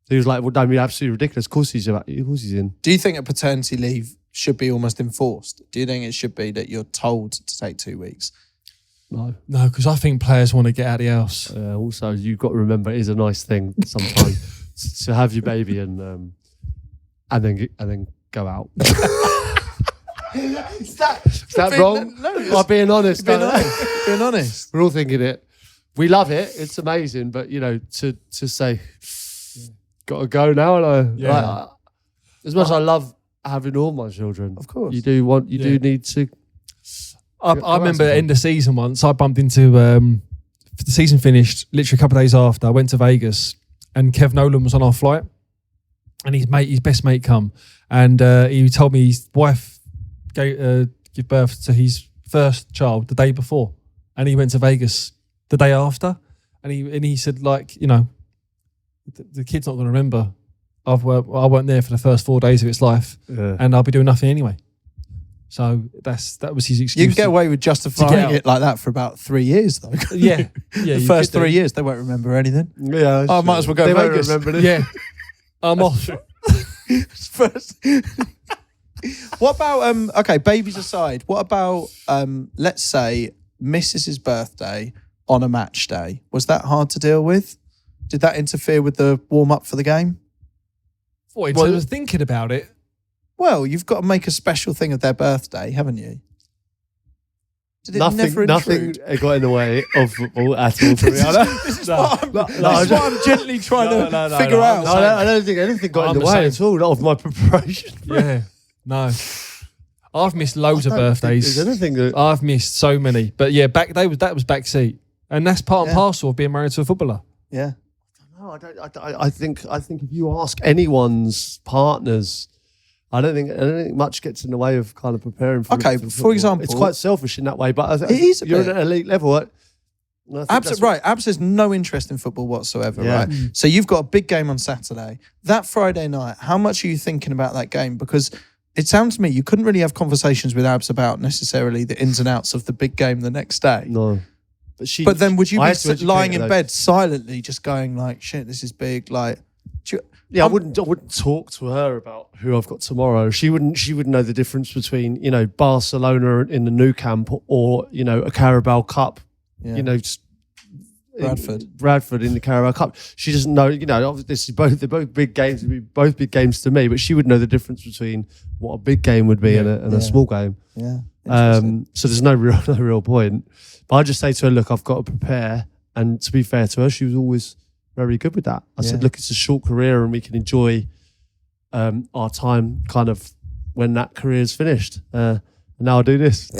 [SPEAKER 1] He was like, well, don't be absolutely ridiculous. Of course he's in.
[SPEAKER 2] Do you think a paternity leave should be almost enforced? Do you think it should be that you're told to take 2 weeks?
[SPEAKER 1] No.
[SPEAKER 4] No, because I think players want to get out of the house.
[SPEAKER 1] Also, you've got to remember, it is a nice thing sometimes to have your baby and then go out. Is that wrong?
[SPEAKER 2] No,
[SPEAKER 1] I'm being honest.
[SPEAKER 2] being
[SPEAKER 1] don't I?
[SPEAKER 2] honest. Being honest.
[SPEAKER 1] We're all thinking it. We love it. It's amazing, but to say, got to go now, and as much as I love having all my children,
[SPEAKER 2] Of course.
[SPEAKER 1] you do need to.
[SPEAKER 4] I remember end of season once. I bumped into the season finished literally a couple of days after. I went to Vegas, and Kev Nolan was on our flight, and his best mate, come, and he told me his wife give birth to his first child the day before, and he went to Vegas the day after, and he said, like, you know, the kid's not going to remember. I weren't there for the first 4 days of its life, and I'll be doing nothing anyway. So that was his excuse.
[SPEAKER 2] You can get away with justifying it like that for about 3 years, though.
[SPEAKER 4] Yeah.
[SPEAKER 2] The first 3 years, they won't remember anything.
[SPEAKER 1] Yeah,
[SPEAKER 2] I might as well go
[SPEAKER 1] They
[SPEAKER 2] to
[SPEAKER 1] won't
[SPEAKER 2] Vegas.
[SPEAKER 1] remember this.
[SPEAKER 4] Yeah. I'm off.
[SPEAKER 2] First. What about okay, babies aside, what about let's say Mrs.'s birthday on a match day? Was that hard to deal with? Did that interfere with the warm up for the game?
[SPEAKER 4] In terms of thinking about it.
[SPEAKER 2] Well, you've got to make a special thing of their birthday, haven't you? Did it never
[SPEAKER 1] Nothing
[SPEAKER 2] intrude?
[SPEAKER 1] got in the way of football at all. For me.
[SPEAKER 2] This is what I'm gently trying to figure out.
[SPEAKER 1] No, I don't think anything got
[SPEAKER 4] I'm
[SPEAKER 1] in the
[SPEAKER 4] the
[SPEAKER 1] way
[SPEAKER 4] same.
[SPEAKER 1] at all. Not of my preparation.
[SPEAKER 4] Yeah. No. I've missed loads of birthdays.
[SPEAKER 1] There's anything that
[SPEAKER 4] I've missed so many. But yeah, that was backseat. And that's part and
[SPEAKER 2] Yeah.
[SPEAKER 4] parcel of being married to a footballer.
[SPEAKER 2] Yeah.
[SPEAKER 1] No, I think if you ask anyone's partners, I don't think much gets in the way of kind of preparing for.
[SPEAKER 2] Okay,
[SPEAKER 1] for
[SPEAKER 2] for example-
[SPEAKER 1] it's quite selfish in that way, but
[SPEAKER 2] It is a
[SPEAKER 1] you're
[SPEAKER 2] bit.
[SPEAKER 1] at an elite level. And I think that's
[SPEAKER 2] Right. Abs has no interest in football whatsoever,
[SPEAKER 1] Yeah.
[SPEAKER 2] right? So you've got a big game on Saturday. That Friday night, how much are you thinking about that game? Because it sounds to me you couldn't really have conversations with Abs about necessarily the ins and outs of the big game the next day.
[SPEAKER 1] No,
[SPEAKER 2] But then would you
[SPEAKER 1] I
[SPEAKER 2] be
[SPEAKER 1] had to educate
[SPEAKER 2] lying
[SPEAKER 1] her,
[SPEAKER 2] in
[SPEAKER 1] though.
[SPEAKER 2] bed silently just going like, shit, this is big? Like,
[SPEAKER 1] Yeah, I wouldn't talk to her about who I've got tomorrow. She wouldn't know the difference between, Barcelona in the Nou Camp or, a Carabao Cup,
[SPEAKER 2] Yeah.
[SPEAKER 1] just
[SPEAKER 2] Bradford.
[SPEAKER 1] in the Carabao Cup. She doesn't know, obviously they're both big games, both big games to me, but she would know the difference between what a big game would be and a small game.
[SPEAKER 2] Yeah.
[SPEAKER 1] So there's no real point. But I just say to her, look, I've got to prepare. And to be fair to her, she was always very good with that. I said, look, it's a short career and we can enjoy our time kind of when that career's finished. And now I'll do this.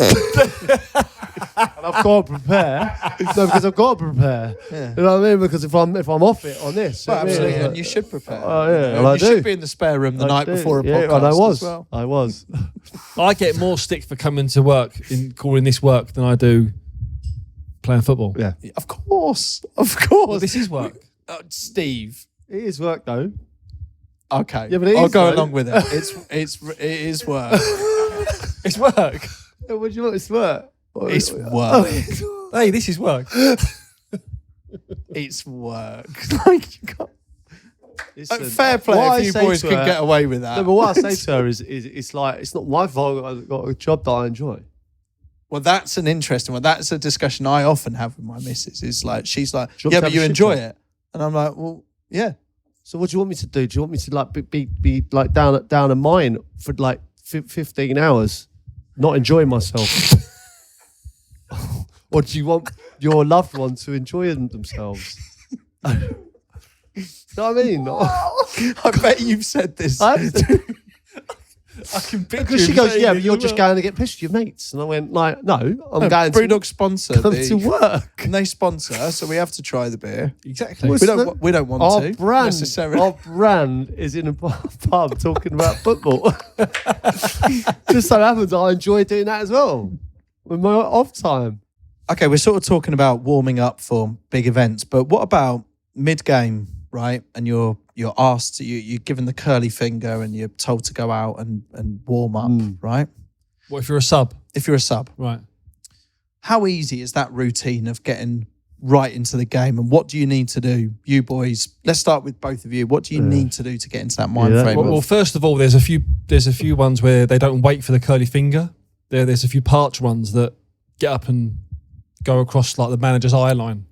[SPEAKER 1] And I've got to prepare. No, because I've got to prepare.
[SPEAKER 2] Yeah.
[SPEAKER 1] You know what I mean? Because if I'm off it on this.
[SPEAKER 2] Well, absolutely,
[SPEAKER 1] yeah.
[SPEAKER 2] and you should prepare.
[SPEAKER 1] Oh, yeah,
[SPEAKER 2] And
[SPEAKER 1] well, I
[SPEAKER 2] you
[SPEAKER 1] do.
[SPEAKER 2] should be in the spare room the night before a podcast
[SPEAKER 1] and I was.
[SPEAKER 2] as well.
[SPEAKER 1] I was.
[SPEAKER 4] I get more stick for coming to work in calling this work than I do playing football.
[SPEAKER 1] Yeah.
[SPEAKER 2] Of course.
[SPEAKER 4] Well, this is work.
[SPEAKER 2] Steve,
[SPEAKER 1] It is work though.
[SPEAKER 2] Okay,
[SPEAKER 1] Yeah, but it
[SPEAKER 2] I'll
[SPEAKER 1] is,
[SPEAKER 2] go
[SPEAKER 1] though.
[SPEAKER 2] along with it. It is work.
[SPEAKER 4] It's work.
[SPEAKER 1] What do you want? It's work.
[SPEAKER 2] It's work.
[SPEAKER 4] Hey, this is work.
[SPEAKER 2] It's work. Like, you can't-
[SPEAKER 1] Listen,
[SPEAKER 2] fair play
[SPEAKER 1] what I
[SPEAKER 2] if you
[SPEAKER 1] say
[SPEAKER 2] boys
[SPEAKER 1] to
[SPEAKER 2] can
[SPEAKER 1] her-
[SPEAKER 2] get away with that.
[SPEAKER 1] No, but what I say to her is it's like, it's not my fault I've got a job that I enjoy.
[SPEAKER 2] Well, that's an interesting one. That's a discussion I often have with my missus. Is like, she's like,
[SPEAKER 1] Do you want
[SPEAKER 2] yeah,
[SPEAKER 1] to
[SPEAKER 2] but
[SPEAKER 1] have
[SPEAKER 2] you
[SPEAKER 1] a shit
[SPEAKER 2] enjoy
[SPEAKER 1] job?
[SPEAKER 2] it, and I'm like, well, yeah.
[SPEAKER 1] So what do you want me to do? Do you want me to like be like down a mine for like 15 hours, not enjoying myself? Or do you want your loved one to enjoy themselves? You know what I mean?
[SPEAKER 2] I bet you've said this.
[SPEAKER 1] I
[SPEAKER 4] can picture
[SPEAKER 1] Because she
[SPEAKER 4] him
[SPEAKER 1] goes,
[SPEAKER 4] saying
[SPEAKER 1] yeah,
[SPEAKER 4] this
[SPEAKER 1] but you're
[SPEAKER 4] as
[SPEAKER 1] just
[SPEAKER 4] well.
[SPEAKER 1] going to get pissed with your mates. And I went, like, no, I'm going
[SPEAKER 2] Brewdog sponsor.
[SPEAKER 1] come to work.
[SPEAKER 2] And they sponsor, so we have to try the beer.
[SPEAKER 4] Exactly.
[SPEAKER 1] What's
[SPEAKER 2] We don't.
[SPEAKER 1] the-
[SPEAKER 2] We don't want
[SPEAKER 1] Our
[SPEAKER 2] to
[SPEAKER 1] brand,
[SPEAKER 2] necessarily.
[SPEAKER 1] our brand is in a pub talking about football. Just so happens I enjoy doing that as well with my off time.
[SPEAKER 2] Okay, we're sort of talking about warming up for big events, but what about mid-game, right? And you're asked to, you're given the curly finger and you're told to go out and warm up, right?
[SPEAKER 4] What if you're a sub?
[SPEAKER 2] If you're a sub,
[SPEAKER 4] Right.
[SPEAKER 2] how easy is that routine of getting right into the game, and what do you need to do, you boys? Let's start with both of you. What do you need to do to get into that mind
[SPEAKER 1] Yeah.
[SPEAKER 2] frame?
[SPEAKER 4] Well, first of all, there's a few ones where they don't wait for the curly finger. There's a few parch ones that get up and go across like the manager's eye line.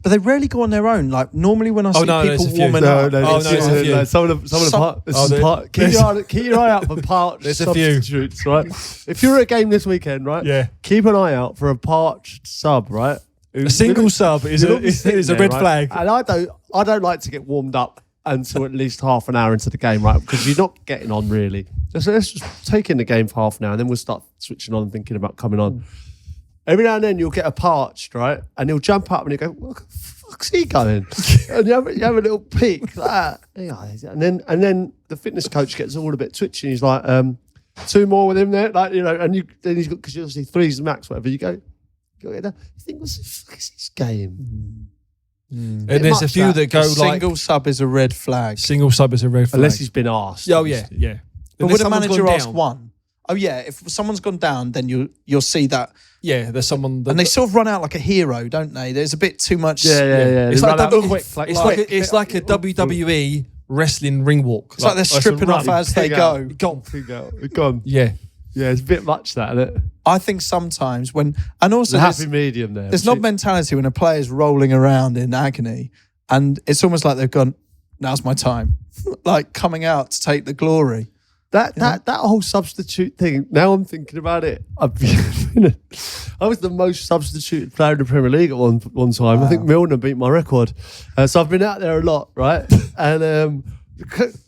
[SPEAKER 2] but they rarely go on their own. Like normally when I see
[SPEAKER 4] no,
[SPEAKER 2] people
[SPEAKER 4] there's a few.
[SPEAKER 2] warming
[SPEAKER 4] No,
[SPEAKER 2] up,
[SPEAKER 4] no,
[SPEAKER 2] it's
[SPEAKER 4] there's a
[SPEAKER 2] like-
[SPEAKER 4] few.
[SPEAKER 1] Some of the keep your eye out for parched
[SPEAKER 4] There's a few.
[SPEAKER 1] substitutes, right? If you're at a game this weekend, right?
[SPEAKER 4] Yeah.
[SPEAKER 1] Keep an eye out for a parched sub, right?
[SPEAKER 4] A single sub is a red flag.
[SPEAKER 1] And I don't like to get warmed up until at least half an hour into the game, right? Because you're not getting on really. So let's just take in the game for half an hour and then we'll start switching on and thinking about coming on. Every now and then you'll get a parched, right? And he'll jump up and he'll go, "Where the fuck's he going?" And you have a little peek like that. And then the fitness coach gets all a bit twitchy. He's like, 2 more with him there, like, you know. And then he's got, because you obviously 3's the max, whatever. You think, what the fuck is this game?
[SPEAKER 4] And there's a few
[SPEAKER 1] much
[SPEAKER 4] that go
[SPEAKER 2] a
[SPEAKER 4] like
[SPEAKER 2] single sub is a red flag.
[SPEAKER 4] single sub is a red flag.
[SPEAKER 1] Unless he's been asked.
[SPEAKER 4] Oh yeah, yeah.
[SPEAKER 2] But
[SPEAKER 4] Unless
[SPEAKER 2] would a
[SPEAKER 4] someone's
[SPEAKER 2] manager
[SPEAKER 4] gone
[SPEAKER 2] ask
[SPEAKER 4] down.
[SPEAKER 2] one? Oh yeah, if someone's gone down, then you'll see that,
[SPEAKER 4] Yeah, there's someone. That,
[SPEAKER 2] and they sort of run out like a hero, don't they? There's a bit too much.
[SPEAKER 1] Yeah.
[SPEAKER 4] It's
[SPEAKER 1] They
[SPEAKER 4] like,
[SPEAKER 1] run out
[SPEAKER 4] double,
[SPEAKER 1] quick,
[SPEAKER 4] it's like a WWE wrestling ring walk.
[SPEAKER 2] It's like they're stripping off as they go.
[SPEAKER 1] Gone.
[SPEAKER 4] Yeah.
[SPEAKER 1] Yeah, it's a bit much that, isn't it?
[SPEAKER 2] I think sometimes when, and also
[SPEAKER 1] There's a
[SPEAKER 2] there's,
[SPEAKER 1] happy medium there.
[SPEAKER 2] there's not mentality when a player's rolling around in agony, and it's almost like they've gone, now's my time, like coming out to take the glory.
[SPEAKER 1] That whole substitute thing. Now I'm thinking about it. I was the most substituted player in the Premier League at one time. Wow. I think Milner beat my record. So I've been out there a lot, right? And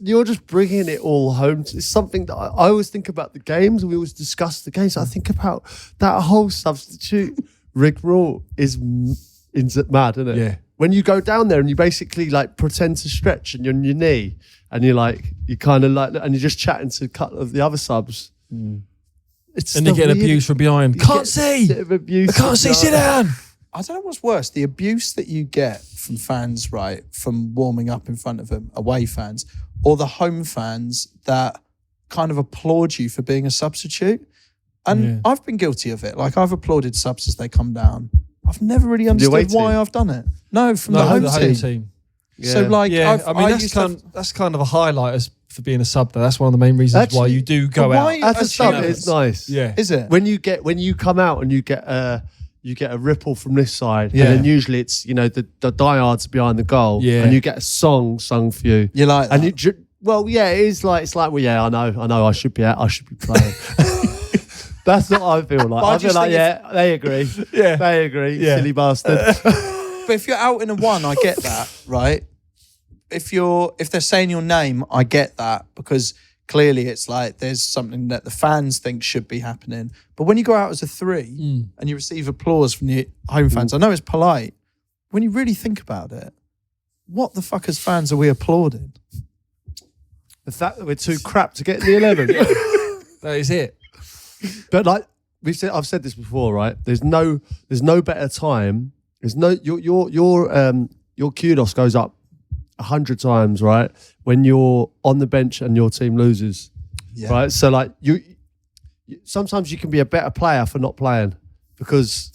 [SPEAKER 1] you're just bringing it all home. It's something that I always think about the games. We always discuss the games. I think about that whole substitute rigmarole is mad, isn't it?
[SPEAKER 4] Yeah.
[SPEAKER 1] When you go down there and you basically like pretend to stretch and you're on your knee and you're like, you kind of like, and you're just chatting to a couple of the other subs. It's
[SPEAKER 4] And you get abused from behind. Can't see.
[SPEAKER 1] Bit of abuse.
[SPEAKER 4] I can't see. Sit down.
[SPEAKER 2] I don't know what's worse, the abuse that you get from fans, right, from warming up in front of them, away fans, or the home fans that kind of applaud you for being a substitute. And I've been guilty of it. Like, I've applauded subs as they come down. I've never really understood why I've done it. No, from the home team.
[SPEAKER 1] Yeah.
[SPEAKER 2] So, like,
[SPEAKER 4] Yeah, I mean, that's kind of a highlight for being a sub, though. That's one of the main reasons why you do go
[SPEAKER 2] but
[SPEAKER 4] out.
[SPEAKER 2] why-
[SPEAKER 1] As a sub,
[SPEAKER 2] As
[SPEAKER 1] it's nice.
[SPEAKER 4] Yeah.
[SPEAKER 2] Is it?
[SPEAKER 1] When you come out and you get a ripple from this side,
[SPEAKER 4] Yeah.
[SPEAKER 1] and then usually it's, you know, the diehards behind the goal,
[SPEAKER 4] Yeah.
[SPEAKER 1] and you get a song sung for you.
[SPEAKER 2] You like that?
[SPEAKER 1] And well, yeah, it is like, it's like, well, yeah, I know, I should be playing. That's what I feel like.
[SPEAKER 2] But I
[SPEAKER 1] I feel
[SPEAKER 2] just
[SPEAKER 1] like,
[SPEAKER 2] think
[SPEAKER 1] yeah, they agree.
[SPEAKER 4] Yeah.
[SPEAKER 1] They agree,
[SPEAKER 4] Yeah.
[SPEAKER 1] silly bastard.
[SPEAKER 2] But if you're out in a one, I get that, right? If they're saying your name, I get that, because clearly it's like there's something that the fans think should be happening. But when you go out as a 3 and you receive applause from the home fans, I know it's polite. When you really think about it, what the fuck as fans are we applauding?
[SPEAKER 1] The fact that we're too crap to get in the 11.
[SPEAKER 4] That is it.
[SPEAKER 1] But like I've said this before, right? There's no better time. There's no your kudos goes up 100 times, right? When you're on the bench and your team loses, right? So like sometimes you can be a better player for not playing because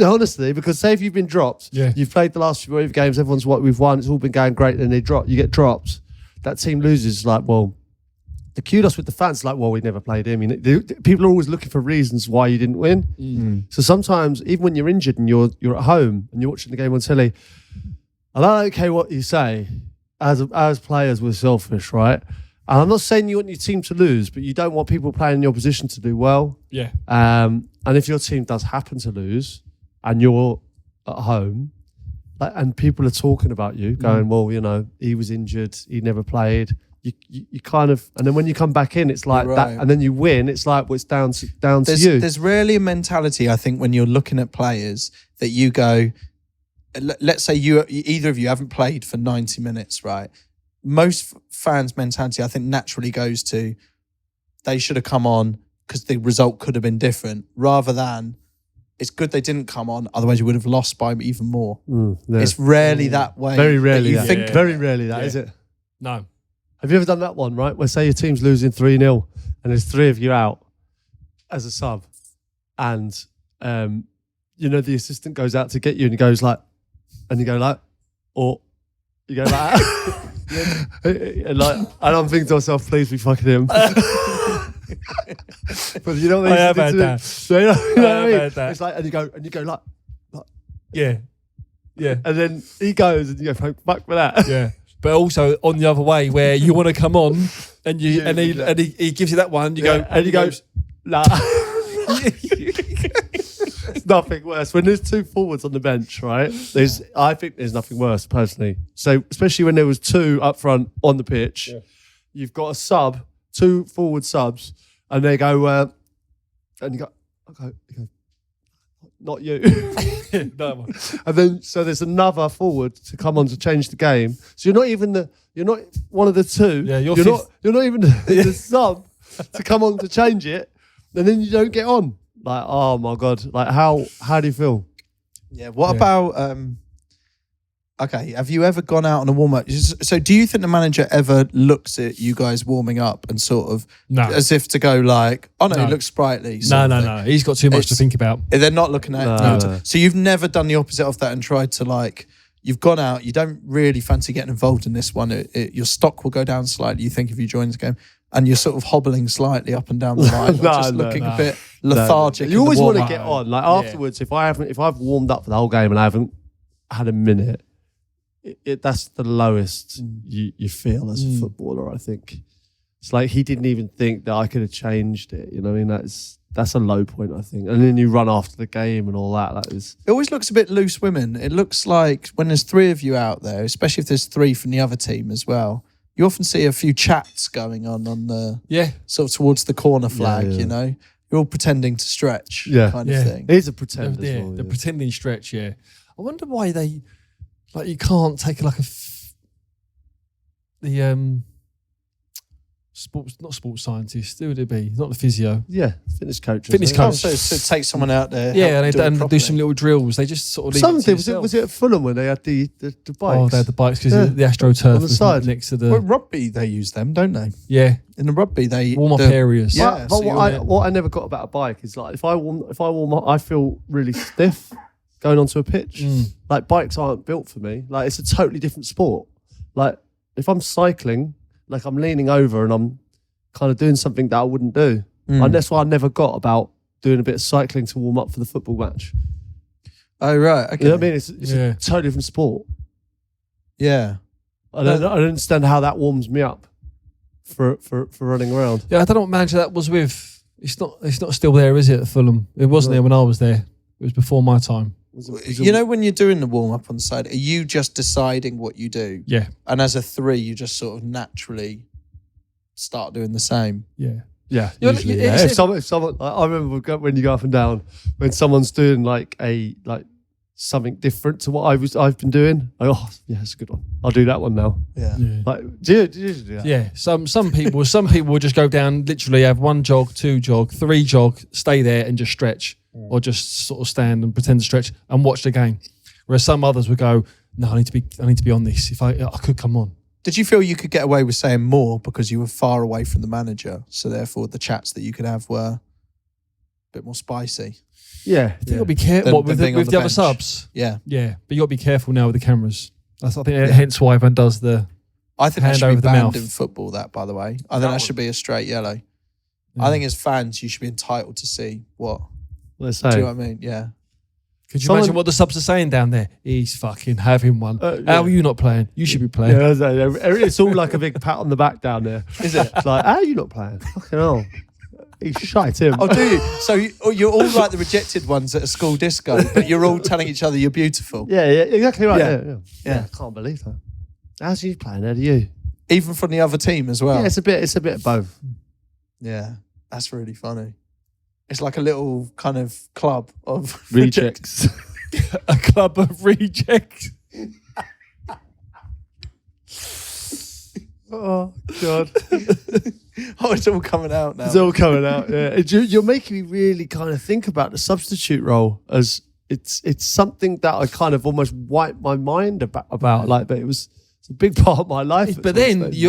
[SPEAKER 1] honestly, because say if you've been dropped, you've played the last few games, everyone's what we've won, it's all been going great, and you get dropped. That team loses, like, well, the kudos with the fans, like, well, we never played him. People are always looking for reasons why you didn't win. So sometimes, even when you're injured and you're at home and you're watching the game on telly, and I don't care what you say, as players, we're selfish, right? And I'm not saying you want your team to lose, but you don't want people playing in your position to do well.
[SPEAKER 4] Yeah.
[SPEAKER 1] And if your team does happen to lose and you're at home, and people are talking about you, going, well, he was injured, he never played. You kind of, and then when you come back in, it's like that, and then you win. It's like, well, it's down to you.
[SPEAKER 2] There's rarely a mentality, I think, when you're looking at players that you go, let's say either of you haven't played for 90 minutes, right? Most fans' mentality, I think, naturally goes to they should have come on because the result could have been different, rather than it's good they didn't come on, otherwise you would have lost by even more. It's rarely that way.
[SPEAKER 1] Very rarely.
[SPEAKER 2] Very rarely
[SPEAKER 1] that, is it?
[SPEAKER 4] No.
[SPEAKER 1] Have you ever done that one, right? Where say your team's losing 3-0 and there's 3 of you out as a sub, and the assistant goes out to get you and he goes like, and you go like, or you go like, and I'm thinking to myself, please be fucking him. But you know what
[SPEAKER 4] I have had that.
[SPEAKER 1] So, you know what I mean?
[SPEAKER 4] Had that.
[SPEAKER 1] It's like, and you go like,
[SPEAKER 4] yeah,
[SPEAKER 1] and then he goes and you go, fuck for that.
[SPEAKER 4] yeah. But also on the other way, where you want to come on and he gives you that one, you go,
[SPEAKER 1] and he goes, nah. It's nothing worse when there's 2 forwards on the bench, right? I think there's nothing worse personally. So especially when there was 2 up front on the pitch, you've got a sub, 2 forward subs, and they go, and you go, okay, not you.
[SPEAKER 4] No.
[SPEAKER 1] And then so there's another forward to come on to change the game. So you're not one of the 2.
[SPEAKER 4] Yeah,
[SPEAKER 1] you're not even the sub to come on to change it, and then you don't get on. Like, oh my God, like how do you feel?
[SPEAKER 2] Yeah. What about okay, have you ever gone out on a warm-up? So do you think the manager ever looks at you guys warming up and sort of as if to go like, oh no, he looks sprightly?
[SPEAKER 4] No. He's got too much to think about.
[SPEAKER 2] They're not looking at
[SPEAKER 1] No.
[SPEAKER 2] So you've never done the opposite of that and tried to like, you've gone out, you don't really fancy getting involved in this one. Your stock will go down slightly, you think, if you join the game. And you're sort of hobbling slightly up and down the line, looking a bit lethargic.
[SPEAKER 1] You always want to get
[SPEAKER 2] warm-up.
[SPEAKER 1] on. Like afterwards, if I've warmed up for the whole game and I haven't had a minute, that's the lowest you feel as a footballer. I think it's like he didn't even think that I could have changed it. You know what I mean? That's a low point, I think. And then you run after the game and all that.
[SPEAKER 2] It always looks a bit loose women. It looks like when there's 3 of you out there, especially if there's 3 from the other team as well, you often see a few chats going on the sort of towards the corner flag, you know? You're all pretending to stretch kind of thing.
[SPEAKER 1] It is a pretend as well.
[SPEAKER 4] The pretending stretch, I wonder why they, like, you can't take like not sports scientist, who would it be? Not the physio.
[SPEAKER 1] Yeah, fitness coach.
[SPEAKER 4] Fitness coach.
[SPEAKER 2] So take someone out there.
[SPEAKER 4] And do some little drills. They just sort of leave
[SPEAKER 1] Something,
[SPEAKER 4] it to
[SPEAKER 1] was it at Fulham when they had the bikes?
[SPEAKER 4] Oh, they had the bikes because the AstroTurf
[SPEAKER 1] On the
[SPEAKER 4] was
[SPEAKER 1] side.
[SPEAKER 4] next to the...
[SPEAKER 2] Well, rugby, they use them, don't they?
[SPEAKER 4] Yeah.
[SPEAKER 2] In the rugby, they...
[SPEAKER 4] Warm-up areas.
[SPEAKER 2] Yeah.
[SPEAKER 1] But what I never got about a bike is like, if I warm up, I feel really stiff going onto a pitch. Like, bikes aren't built for me. Like, it's a totally different sport. Like, if I'm cycling, like I'm leaning over and I'm kind of doing something that I wouldn't do. And that's why I never got about doing a bit of cycling to warm up for the football match.
[SPEAKER 2] Oh, right. Okay.
[SPEAKER 1] You know what I mean? It's a totally different sport.
[SPEAKER 2] Yeah.
[SPEAKER 1] I don't understand how that warms me up for running around.
[SPEAKER 4] Yeah, I don't know what manager that was with. It's not still there, is it, at Fulham? It wasn't there when I was there. It was before my time.
[SPEAKER 2] You know, when you're doing the warm-up on the side, are you just deciding what you do?
[SPEAKER 4] Yeah.
[SPEAKER 2] And as a 3, you just sort of naturally start doing the same?
[SPEAKER 4] Yeah.
[SPEAKER 1] Yeah,
[SPEAKER 4] You know,
[SPEAKER 1] usually,
[SPEAKER 4] it's-
[SPEAKER 1] If someone, I remember when you go up and down, when someone's doing like something different to what I've been doing. Oh, yeah, it's a good one. I'll do that one now.
[SPEAKER 2] Yeah.
[SPEAKER 1] Like, do you do that?
[SPEAKER 4] Yeah, some people will just go down, literally have 1 jog, 2 jog, 3 jog, stay there and just stretch, or just sort of stand and pretend to stretch and watch the game. Whereas some others would go, no, I need to be on this. If I could come on.
[SPEAKER 2] Did you feel you could get away with saying more because you were far away from the manager? So therefore, the chats that you could have were a bit more spicy.
[SPEAKER 1] Yeah.
[SPEAKER 4] You got to be careful with the other
[SPEAKER 2] bench.
[SPEAKER 4] subs.
[SPEAKER 2] Yeah.
[SPEAKER 4] Yeah, but you got to be careful now with the cameras. I think hence why everyone does the.
[SPEAKER 2] I think that
[SPEAKER 4] hand
[SPEAKER 2] should be
[SPEAKER 4] over the
[SPEAKER 2] banned
[SPEAKER 4] mouth.
[SPEAKER 2] in football, that, by the way. I think that should be a straight yellow.
[SPEAKER 4] Yeah.
[SPEAKER 2] I think as fans, you should be entitled to see what.
[SPEAKER 1] Let's
[SPEAKER 2] Do you
[SPEAKER 1] say.
[SPEAKER 2] know what I mean? Yeah.
[SPEAKER 4] Could you imagine what the subs are saying down there? He's fucking having one. How are you not playing? You should be playing.
[SPEAKER 1] Yeah, it's all like a big pat on the back down there.
[SPEAKER 2] Is it?
[SPEAKER 1] It's like, how are you not playing? Fucking hell. He's shite him.
[SPEAKER 2] Oh, do you? So you're all like the rejected ones at a school disco, but you're all telling each other you're beautiful.
[SPEAKER 1] Yeah, exactly right.
[SPEAKER 2] Yeah.
[SPEAKER 1] Yeah. I can't believe that. How's he playing? How do you?
[SPEAKER 2] Even from the other team as well.
[SPEAKER 1] Yeah, it's a bit of both.
[SPEAKER 2] Yeah, that's really funny. It's like a little kind of club of
[SPEAKER 1] Rejects.
[SPEAKER 4] A club of rejects.
[SPEAKER 1] Oh, God.
[SPEAKER 2] Oh, it's all coming out now.
[SPEAKER 1] It's all coming out, yeah. You're making me really kind of think about the substitute role as it's something that I kind of almost wiped my mind about like, but it's a big part of my life.
[SPEAKER 4] But then, do you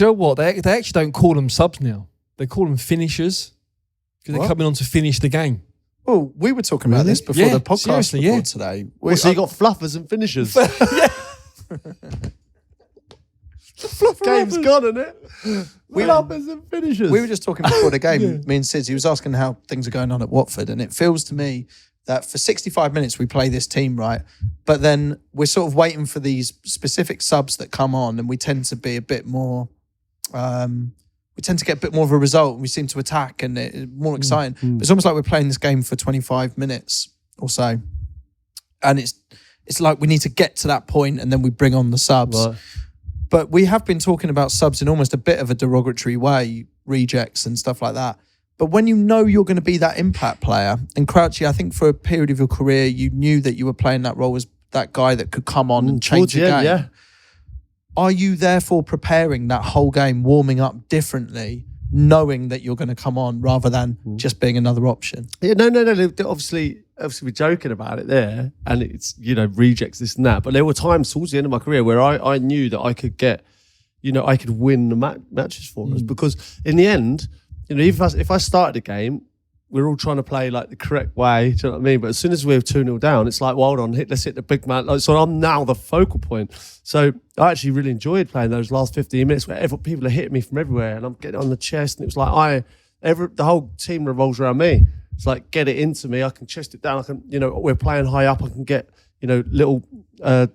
[SPEAKER 4] know what? They actually don't call them subs now. They call them finishers because they're coming on to finish the game.
[SPEAKER 2] Oh, we were talking about this before the podcast
[SPEAKER 4] seriously,
[SPEAKER 2] today.
[SPEAKER 1] So you got fluffers and finishers. Game's gone, isn't it? Fluffers and finishers.
[SPEAKER 2] We were just talking before the game, me and Sid, he was asking how things are going on at Watford, and it feels to me that for 65 minutes we play this team right, but then we're sort of waiting for these specific subs that come on, and we tend to be a bit more, we tend to get a bit more of a result, and we seem to attack, and it's more exciting. But it's almost like we're playing this game for 25 minutes or so, and it's like we need to get to that point, and then we bring on the subs.
[SPEAKER 1] Right.
[SPEAKER 2] But we have been talking about subs in almost a bit of a derogatory way, rejects and stuff like that. But when you know you're going to be that impact player, and Crouchy, I think for a period of your career, you knew that you were playing that role as that guy that could come on and change the game.
[SPEAKER 1] Yeah.
[SPEAKER 2] Are you therefore preparing that whole game, warming up differently, knowing that you're going to come on rather than just being another option?
[SPEAKER 1] Yeah, no. Obviously we're joking about it there, and it's, rejects this and that. But there were times towards the end of my career where I knew that I could get, I could win the matches for us, because in the end, even if I started a game, we're all trying to play like the correct way. Do you know what I mean? But as soon as we're 2-0 down, it's like, well, hold on, let's hit the big man. So I'm now the focal point. So I actually really enjoyed playing those last 15 minutes where people are hitting me from everywhere, and I'm getting on the chest, and it was like the whole team revolves around me. It's like, get it into me. I can chest it down. I can, we're playing high up. I can get, little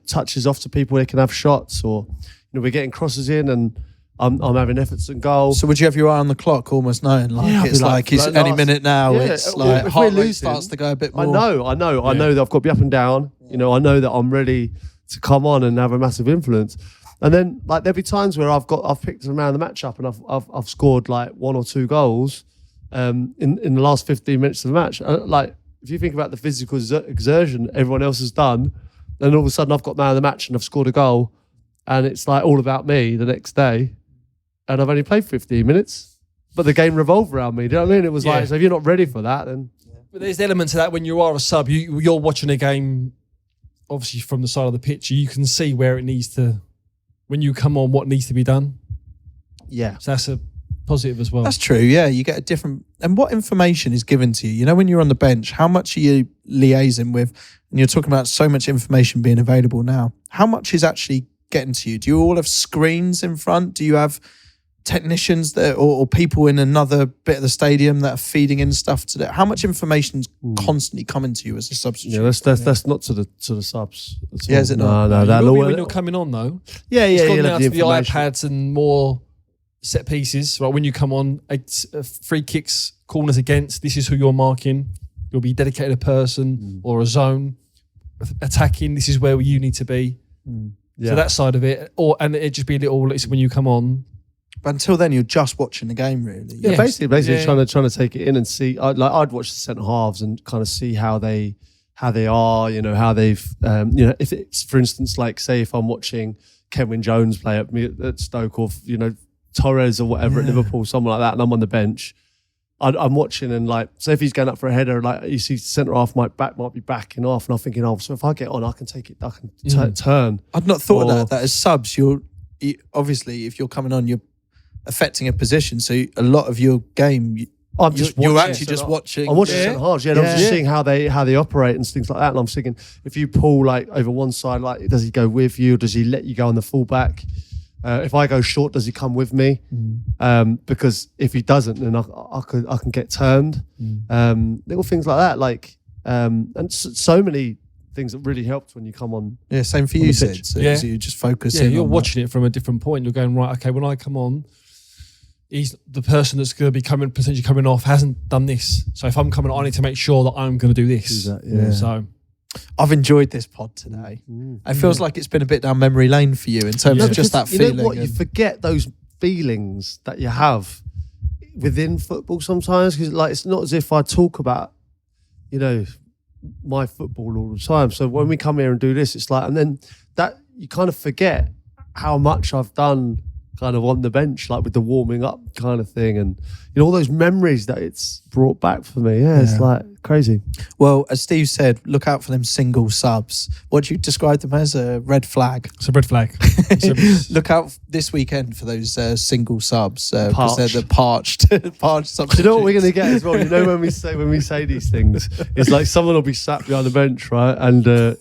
[SPEAKER 1] touches off to people. They can have shots, or, we're getting crosses in, and I'm having efforts and goals.
[SPEAKER 2] So would you have your eye on the clock, almost knowing it's like it's any minute now?
[SPEAKER 1] Yeah,
[SPEAKER 2] it's like
[SPEAKER 1] if
[SPEAKER 2] heart
[SPEAKER 1] we're
[SPEAKER 2] rate
[SPEAKER 1] losing,
[SPEAKER 2] starts to go a bit more.
[SPEAKER 1] I know that I've got to be up and down. I know that I'm ready to come on and have a massive influence. And then like there'll be times where I've picked a man of the match up, and I've scored like 1 or 2 goals in the last 15 minutes of the match. Like if you think about the physical exertion everyone else has done, then all of a sudden I've got man of the match and I've scored a goal, and it's like all about me the next day. And I've only played 15 minutes, but the game revolved around me. Do you know what I mean? It was like, so if you're not ready for that, then...
[SPEAKER 4] But there's elements of that when you are a sub. You're watching a game, obviously from the side of the pitch. You can see where it needs to... When you come on, what needs to be done.
[SPEAKER 1] Yeah.
[SPEAKER 4] So that's a positive as well.
[SPEAKER 2] That's true, yeah. You get a different... And what information is given to you? When you're on the bench, how much are you liaising with? And you're talking about so much information being available now. How much is actually getting to you? Do you all have screens in front? Do you have technicians that, or people in another bit of the stadium that are feeding in stuff to that? How much information is constantly coming to you as a substitute?
[SPEAKER 1] Yeah, that's not to the subs.
[SPEAKER 2] Yeah, is it not?
[SPEAKER 1] No.
[SPEAKER 4] When you're coming on though.
[SPEAKER 1] Yeah.
[SPEAKER 4] It's gone
[SPEAKER 1] You'll
[SPEAKER 4] now
[SPEAKER 1] have
[SPEAKER 4] to the
[SPEAKER 1] information.
[SPEAKER 4] iPads and more set pieces. Right, when you come on, free kicks, corners against. This is who you're marking. You'll be dedicated a person or a zone. Attacking. This is where you need to be.
[SPEAKER 1] Yeah.
[SPEAKER 4] So that side of it, and it just be a little. It's when you come on.
[SPEAKER 2] But until then, you're just watching the game, really.
[SPEAKER 1] Yeah,
[SPEAKER 4] Yes.
[SPEAKER 1] basically trying to take it in and see. I'd watch the centre halves and kind of see how they are. How they've. If it's, for instance, like say if I'm watching Kevin Jones play at Stoke, or Torres or whatever at Liverpool, someone like that, and I'm on the bench. I'm watching and like, so if he's going up for a header, like you see centre half might be backing off, and I'm thinking, oh, so if I get on, I can take it, I can turn.
[SPEAKER 2] I'd not thought of that as subs, you obviously if you're coming on, you're affecting a position. So a lot of your game, you're actually just watching.
[SPEAKER 1] I'm watching centre halves, and I'm just seeing how they operate and things like that. And I'm thinking, if you pull like over one side, like does he go with you, or does he let you go on the full back? If I go short, does he come with me? Because if he doesn't, then I can get turned. Little things like that, like and so many things that really helped when you come on.
[SPEAKER 2] Yeah, same for you, Sid. So you just focus.
[SPEAKER 4] Yeah, you're watching it from a different point. You're going, right, okay, when I come on, he's the person that's going to be potentially coming off hasn't done this. So if I'm coming on, I need to make sure that I'm going to do this. So
[SPEAKER 2] I've enjoyed this pod today. It feels like it's been a bit down memory lane for you in terms of just that feeling.
[SPEAKER 1] You know what? You forget those feelings that you have within football sometimes, because like it's not as if I talk about, my football all the time. So when we come here and do this, it's like, and then that you kind of forget how much I've done kind of on the bench, like with the warming up kind of thing, and all those memories that it's brought back for me. It's like crazy.
[SPEAKER 2] Well, as Steve said, look out for them single subs. What do you describe them as? A red flag.
[SPEAKER 4] It's a red flag.
[SPEAKER 2] Look out this weekend for those single subs because they're the parched subs.
[SPEAKER 1] Do you know what we're going to get as well? When we say these things, it's like someone will be sat behind the bench, right, and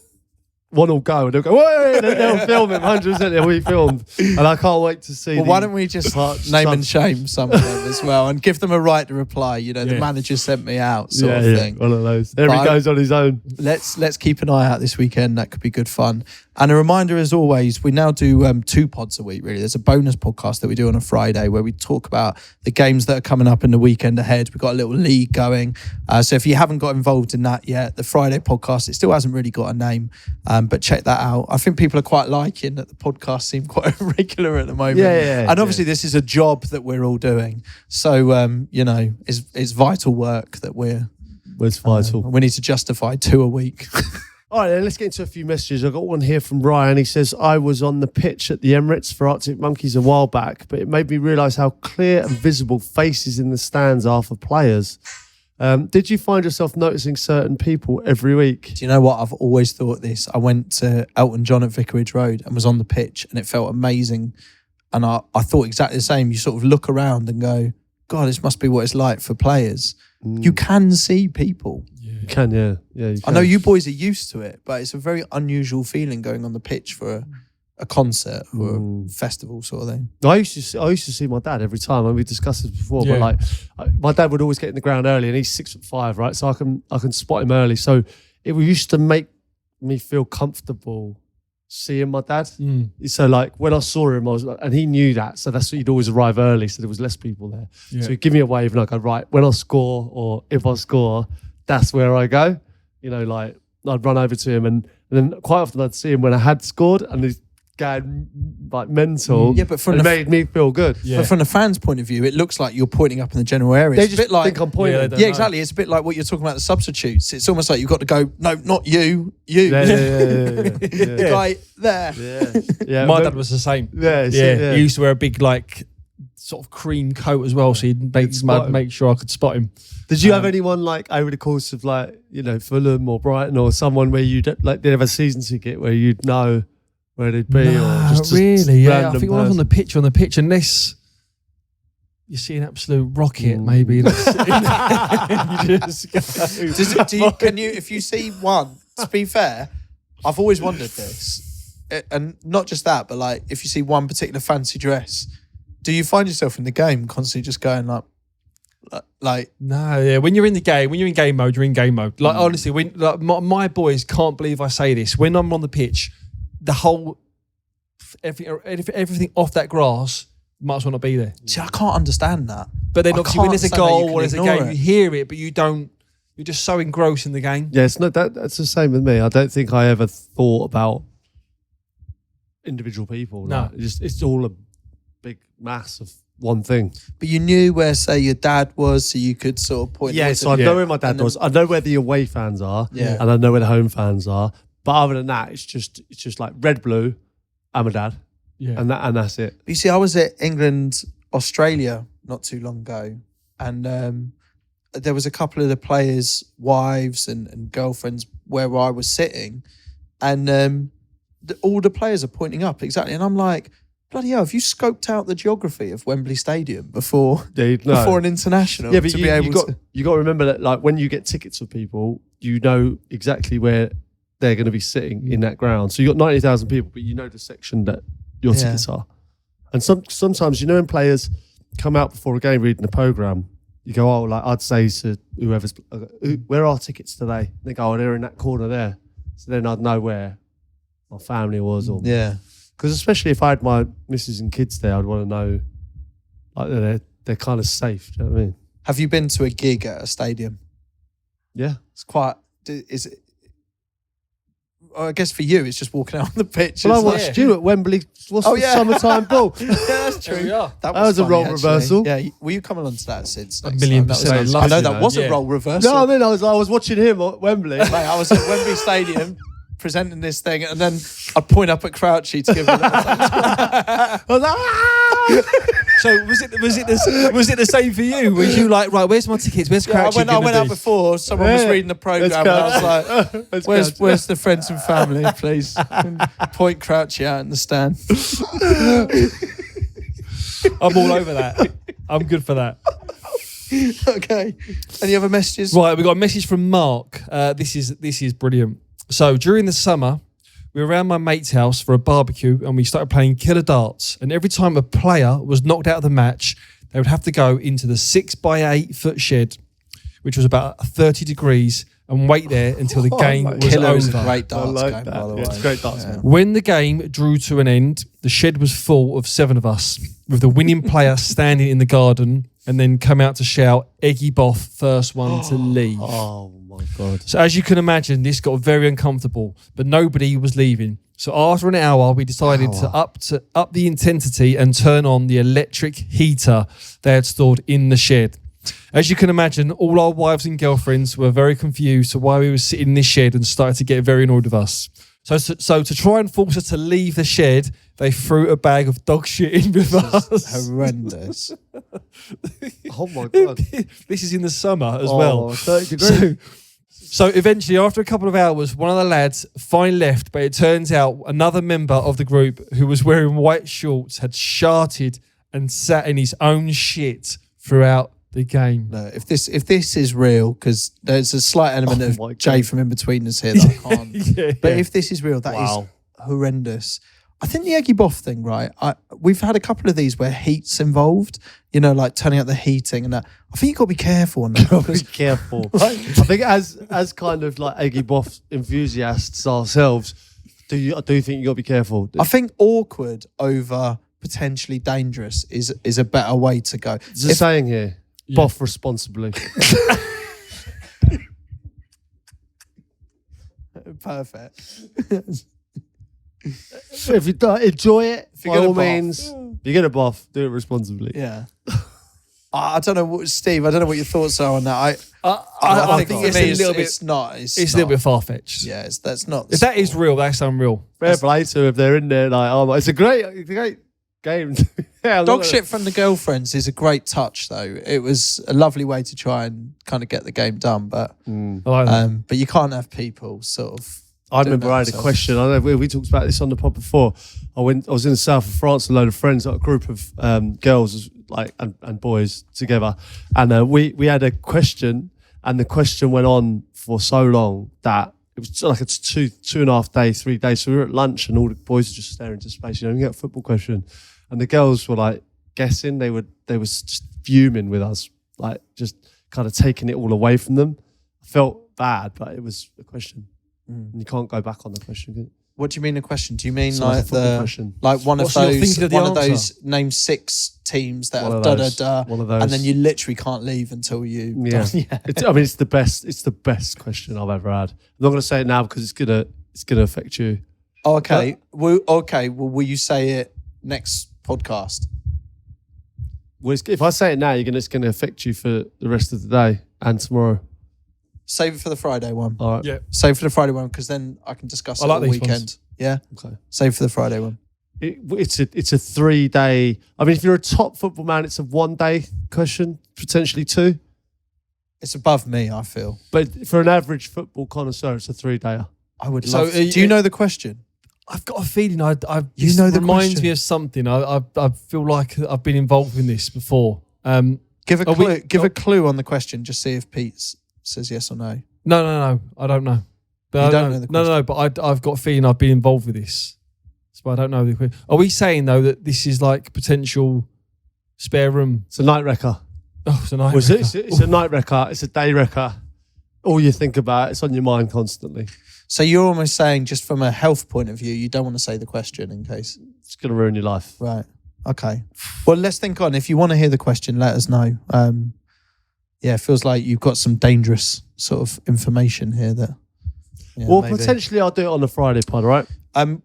[SPEAKER 1] one will go and they'll go, wait, and they'll film it 100%. They'll be filmed, and I can't wait to see.
[SPEAKER 2] Well, why don't we just name and shame some of them as well, and give them a right to reply? The manager sent me out, sort of thing.
[SPEAKER 1] One of those. There he goes on his own.
[SPEAKER 2] Let's keep an eye out this weekend. That could be good fun. And a reminder, as always, we now do 2 pods a week, really. There's a bonus podcast that we do on a Friday where we talk about the games that are coming up in the weekend ahead. We've got a little league going. So if you haven't got involved in that yet, the Friday podcast, it still hasn't really got a name, but check that out. I think people are quite liking that the podcasts seem quite regular at the moment. And obviously this is a job that we're all doing. So, it's vital work that
[SPEAKER 1] It's vital.
[SPEAKER 2] We need to justify 2 a week.
[SPEAKER 1] All right, then let's get into a few messages. I've got one here from Ryan. He says, I was on the pitch at the Emirates for Arctic Monkeys a while back, but it made me realise how clear and visible faces in the stands are for players. Did you find yourself noticing certain people every week?
[SPEAKER 2] Do you know what? I've always thought this. I went to Elton John at Vicarage Road and was on the pitch, and it felt amazing. And I thought exactly the same. You sort of look around and go, God, this must be what it's like for players. You can see people.
[SPEAKER 1] You can, yeah. You can.
[SPEAKER 2] I know you boys are used to it, but it's a very unusual feeling going on the pitch for a concert or a festival sort of thing.
[SPEAKER 1] I used to see my dad every time, and we discussed this before. But like, my dad would always get in the ground early, and he's 6'5", right? So I can spot him early. So it used to make me feel comfortable seeing my dad. So like when I saw him, I was like, and he knew that, so that's what he'd always arrive early, so there was less people there. So he'd give me a wave, and I go, right, when I score or if I score, that's where I go. Like I'd run over to him, and then quite often I'd see him when I had scored, and he's going like mental.
[SPEAKER 2] But
[SPEAKER 1] it made me feel good.
[SPEAKER 2] But from the fans' point of view, it looks like you're pointing up in the general area.
[SPEAKER 1] They just think I'm pointing.
[SPEAKER 2] Yeah, exactly. It's a bit like what you're talking about, the substitutes. It's almost like you've got to go, no, not you. The guy there.
[SPEAKER 1] Yeah.
[SPEAKER 4] My dad was the same.
[SPEAKER 1] Yeah.
[SPEAKER 4] He used to wear a big sort of cream coat as well, so he'd make sure I could spot him.
[SPEAKER 1] Did you have anyone like over the course of Fulham or Brighton or someone where you'd did have a season ticket where you'd know where they'd be?
[SPEAKER 4] No,
[SPEAKER 1] or just
[SPEAKER 4] really, yeah. I think when I was on the pitch, unless you see an absolute rocket, maybe. You just go.
[SPEAKER 2] Can you, if you see one, to be fair, I've always wondered this, and not just that, but like if you see one particular fancy dress, do you find yourself in the game constantly just going like
[SPEAKER 4] no, yeah. When you're in game mode, you're in game mode. Like honestly, when my boys can't believe I say this. When I'm on the pitch, the whole everything off that grass might as well not be there.
[SPEAKER 2] See, I can't understand that.
[SPEAKER 4] But then obviously when there's a goal or there's a game, you hear it, but you don't. You're just so engrossed in the game.
[SPEAKER 1] Yeah, it's not that's the same with me. I don't think I ever thought about individual people.
[SPEAKER 4] No,
[SPEAKER 1] it's all a big mass of one thing.
[SPEAKER 2] But you knew where, say, your dad was, so you could sort of point.
[SPEAKER 1] Yeah, so I know where my dad was. I know where the away fans are, and I know where the home fans are. But other than that, it's just like red, blue, and my dad, and that's it.
[SPEAKER 2] You see, I was at England, Australia not too long ago, and there was a couple of the players' wives and girlfriends where I was sitting, and all the players are pointing up exactly, and I'm like, bloody hell, have you scoped out the geography of Wembley Stadium before an international?
[SPEAKER 1] Yeah, but
[SPEAKER 2] to be able
[SPEAKER 1] you got to remember that, like, when you get tickets for people, you know exactly where they're going to be sitting in that ground. So you got 90,000 people, but you know the section that your tickets are. And sometimes, when players come out before a game reading the programme, you go, oh, like I'd say to whoever's, where are tickets today? And they go, oh, they're in that corner there. So then I'd know where my family was. Or because especially if I had my missus and kids there, I'd want to know, like, they're kind of safe. Do you know what I mean?
[SPEAKER 2] Have you been to a gig at a stadium?
[SPEAKER 1] Yeah.
[SPEAKER 2] It's quite, is it? I guess for you, it's just walking out on the pitch.
[SPEAKER 1] Well, I watched you at Wembley. What's the summertime ball?
[SPEAKER 2] Yeah, that's true.
[SPEAKER 1] That was a
[SPEAKER 2] funny,
[SPEAKER 1] role
[SPEAKER 2] actually.
[SPEAKER 1] reversal.
[SPEAKER 2] Yeah, will you come along to that, Sid?
[SPEAKER 4] A million percent.
[SPEAKER 2] I know that was a role reversal.
[SPEAKER 1] No, I mean, I was watching him at Wembley.
[SPEAKER 2] Mate, I was at Wembley Stadium presenting this thing, and then I'd point up at Crouchy to give him a
[SPEAKER 1] I was like, ah!
[SPEAKER 4] So was it the same for you? Was you like, right, where's my tickets? Where's Crouchy?
[SPEAKER 2] I went out before someone was reading the programme, and I was like, where's the friends and family, please? And point Crouchy out in the stand.
[SPEAKER 4] I'm all over that. I'm good for that.
[SPEAKER 2] Okay. Any other messages?
[SPEAKER 4] Right, we got a message from Mark. This is brilliant. So during the summer, we were around my mate's house for a barbecue and we started playing killer darts. And every time a player was knocked out of the match, they would have to go into the 6x8 foot shed, which was about 30 degrees, and wait there until the game was
[SPEAKER 2] Killer
[SPEAKER 4] over.
[SPEAKER 2] is a great darts game,
[SPEAKER 1] that.
[SPEAKER 2] by the way.
[SPEAKER 1] It's a great darts game.
[SPEAKER 4] When the game drew to an end, the shed was full of 7 of us, with the winning player standing in the garden and then come out to shout, "Eggy Boff, first one to leave."
[SPEAKER 1] Oh my God.
[SPEAKER 4] So as you can imagine, this got very uncomfortable, but nobody was leaving. So after an hour, we decided to up the intensity and turn on the electric heater they had stored in the shed. As you can imagine, all our wives and girlfriends were very confused to why we were sitting in this shed and started to get very annoyed with us. So to try and force us to leave the shed, they threw a bag of dog shit in with us.
[SPEAKER 2] Horrendous.
[SPEAKER 1] Oh my God.
[SPEAKER 4] This is in the summer as well.
[SPEAKER 1] 30 degrees.
[SPEAKER 4] So eventually, after a couple of hours, one of the lads finally left, but it turns out another member of the group who was wearing white shorts had sharted and sat in his own shit throughout the game.
[SPEAKER 2] No, if this is real, because there's a slight element
[SPEAKER 1] my
[SPEAKER 2] of Jay
[SPEAKER 1] God.
[SPEAKER 2] from in between us here that I can't. But
[SPEAKER 4] Yeah.
[SPEAKER 2] if this is real, that is horrendous. I think the Eggy Boff thing, right? We've had a couple of these where heat's involved, like turning out the heating and that. I think you've got to be careful on that.
[SPEAKER 1] Be careful. I think as kind of like Eggy Boff enthusiasts ourselves, I do think you got to be careful.
[SPEAKER 2] I think awkward over potentially dangerous is a better way to go.
[SPEAKER 1] There's a saying here: boff responsibly.
[SPEAKER 2] Perfect.
[SPEAKER 1] If you don't enjoy it,
[SPEAKER 2] you're
[SPEAKER 1] by
[SPEAKER 2] gonna
[SPEAKER 1] all
[SPEAKER 2] boff.
[SPEAKER 1] means, you're gonna boff. Do it responsibly.
[SPEAKER 2] Yeah. I don't know, Steve. I don't know what your thoughts are on that.
[SPEAKER 4] I think it's a little bit.
[SPEAKER 2] It's not.
[SPEAKER 4] It's a little bit far fetched.
[SPEAKER 2] Yeah, that's not.
[SPEAKER 4] If that is real, that's unreal.
[SPEAKER 1] Fair play to if they're in there. Like, oh, it's a great game. Yeah,
[SPEAKER 2] Dog shit from the girlfriends is a great touch, though. It was a lovely way to try and kind of get the game done, but
[SPEAKER 4] I like that.
[SPEAKER 2] but you can't have people sort of.
[SPEAKER 1] I remember I had a question. I know we talked about this on the pod before. I was in the south of France with a load of friends, like a group of girls and boys together, and we had a question, and the question went on for so long that it was like it's 2.5 days, 3 days. So we were at lunch, and all the boys were just staring into space. You get a football question, and the girls were like guessing. They were just fuming with us, like just kind of taking it all away from them. I felt bad, but it was a question. And you can't go back on the question. Can you?
[SPEAKER 2] What do you mean a question? Do you mean
[SPEAKER 1] So
[SPEAKER 2] like
[SPEAKER 1] it's a football
[SPEAKER 2] the
[SPEAKER 1] question.
[SPEAKER 2] like one
[SPEAKER 4] What's
[SPEAKER 2] of
[SPEAKER 4] your
[SPEAKER 2] those
[SPEAKER 4] thinking of the
[SPEAKER 2] one of
[SPEAKER 4] answer?
[SPEAKER 2] those name 6 teams that
[SPEAKER 1] One
[SPEAKER 2] have
[SPEAKER 1] of
[SPEAKER 2] da
[SPEAKER 1] those.
[SPEAKER 2] da da,
[SPEAKER 1] One of those.
[SPEAKER 2] and then you literally can't leave until you.
[SPEAKER 1] Yeah,
[SPEAKER 2] yeah.
[SPEAKER 1] It's the best. It's the best question I've ever had. I'm not going to say it now because it's gonna affect you.
[SPEAKER 2] Okay. Well, will you say it next podcast?
[SPEAKER 1] Well, if I say it now, it's going to affect you for the rest of the day and tomorrow.
[SPEAKER 2] Save it for the Friday one.
[SPEAKER 1] All right.
[SPEAKER 4] Yeah.
[SPEAKER 2] Save it for the Friday one because then I can discuss
[SPEAKER 4] I
[SPEAKER 2] it
[SPEAKER 4] like
[SPEAKER 2] all
[SPEAKER 4] these
[SPEAKER 2] weekend.
[SPEAKER 4] ones.
[SPEAKER 2] Yeah.
[SPEAKER 1] Okay.
[SPEAKER 2] Save for the Friday one.
[SPEAKER 1] It's a 3-day. I mean, if you're a top football man, it's a 1 day question, potentially 2.
[SPEAKER 2] It's above me, I feel.
[SPEAKER 1] But for an average football connoisseur, it's a 3-dayer.
[SPEAKER 2] I would
[SPEAKER 4] So,
[SPEAKER 2] love to. Do you know the question?
[SPEAKER 4] I've got a feeling
[SPEAKER 2] You know the
[SPEAKER 4] reminds
[SPEAKER 2] question.
[SPEAKER 4] me of something. I feel like I've been involved in this before.
[SPEAKER 2] Give a
[SPEAKER 4] Are
[SPEAKER 2] clue.
[SPEAKER 4] we-
[SPEAKER 2] Give a clue on the question. Just see if Pete says yes or no.
[SPEAKER 4] No, I don't know. But
[SPEAKER 2] You
[SPEAKER 4] I
[SPEAKER 2] don't know the
[SPEAKER 4] No, but I've got a feeling I've been involved with this. So I don't know the question. Are we saying though that this is like potential spare room?
[SPEAKER 1] It's a night wrecker.
[SPEAKER 4] Oh, it's a night.
[SPEAKER 1] Was
[SPEAKER 4] wrecker.
[SPEAKER 1] it's a night wrecker. It's a day wrecker. All you think about, it's on your mind constantly.
[SPEAKER 2] So you're almost saying, just from a health point of view, you don't want to say the question in case.
[SPEAKER 1] It's going to ruin your life.
[SPEAKER 2] Right. Okay. Well, let's think on. If you want to hear the question, let us know. Yeah, it feels like you've got some dangerous sort of information here that. Yeah,
[SPEAKER 1] Well,
[SPEAKER 2] maybe.
[SPEAKER 1] potentially I'll do it on the Friday pod, all right?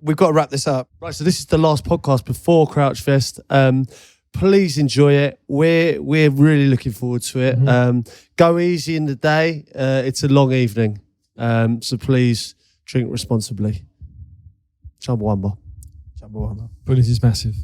[SPEAKER 2] We've got to wrap this up.
[SPEAKER 1] Right, so this is the last podcast before Crouchfest. Please enjoy it. We're really looking forward to it. Go easy in the day. It's a long evening. So please drink responsibly. Chumbawamba.
[SPEAKER 2] Chumbawamba.
[SPEAKER 4] Bullies is massive.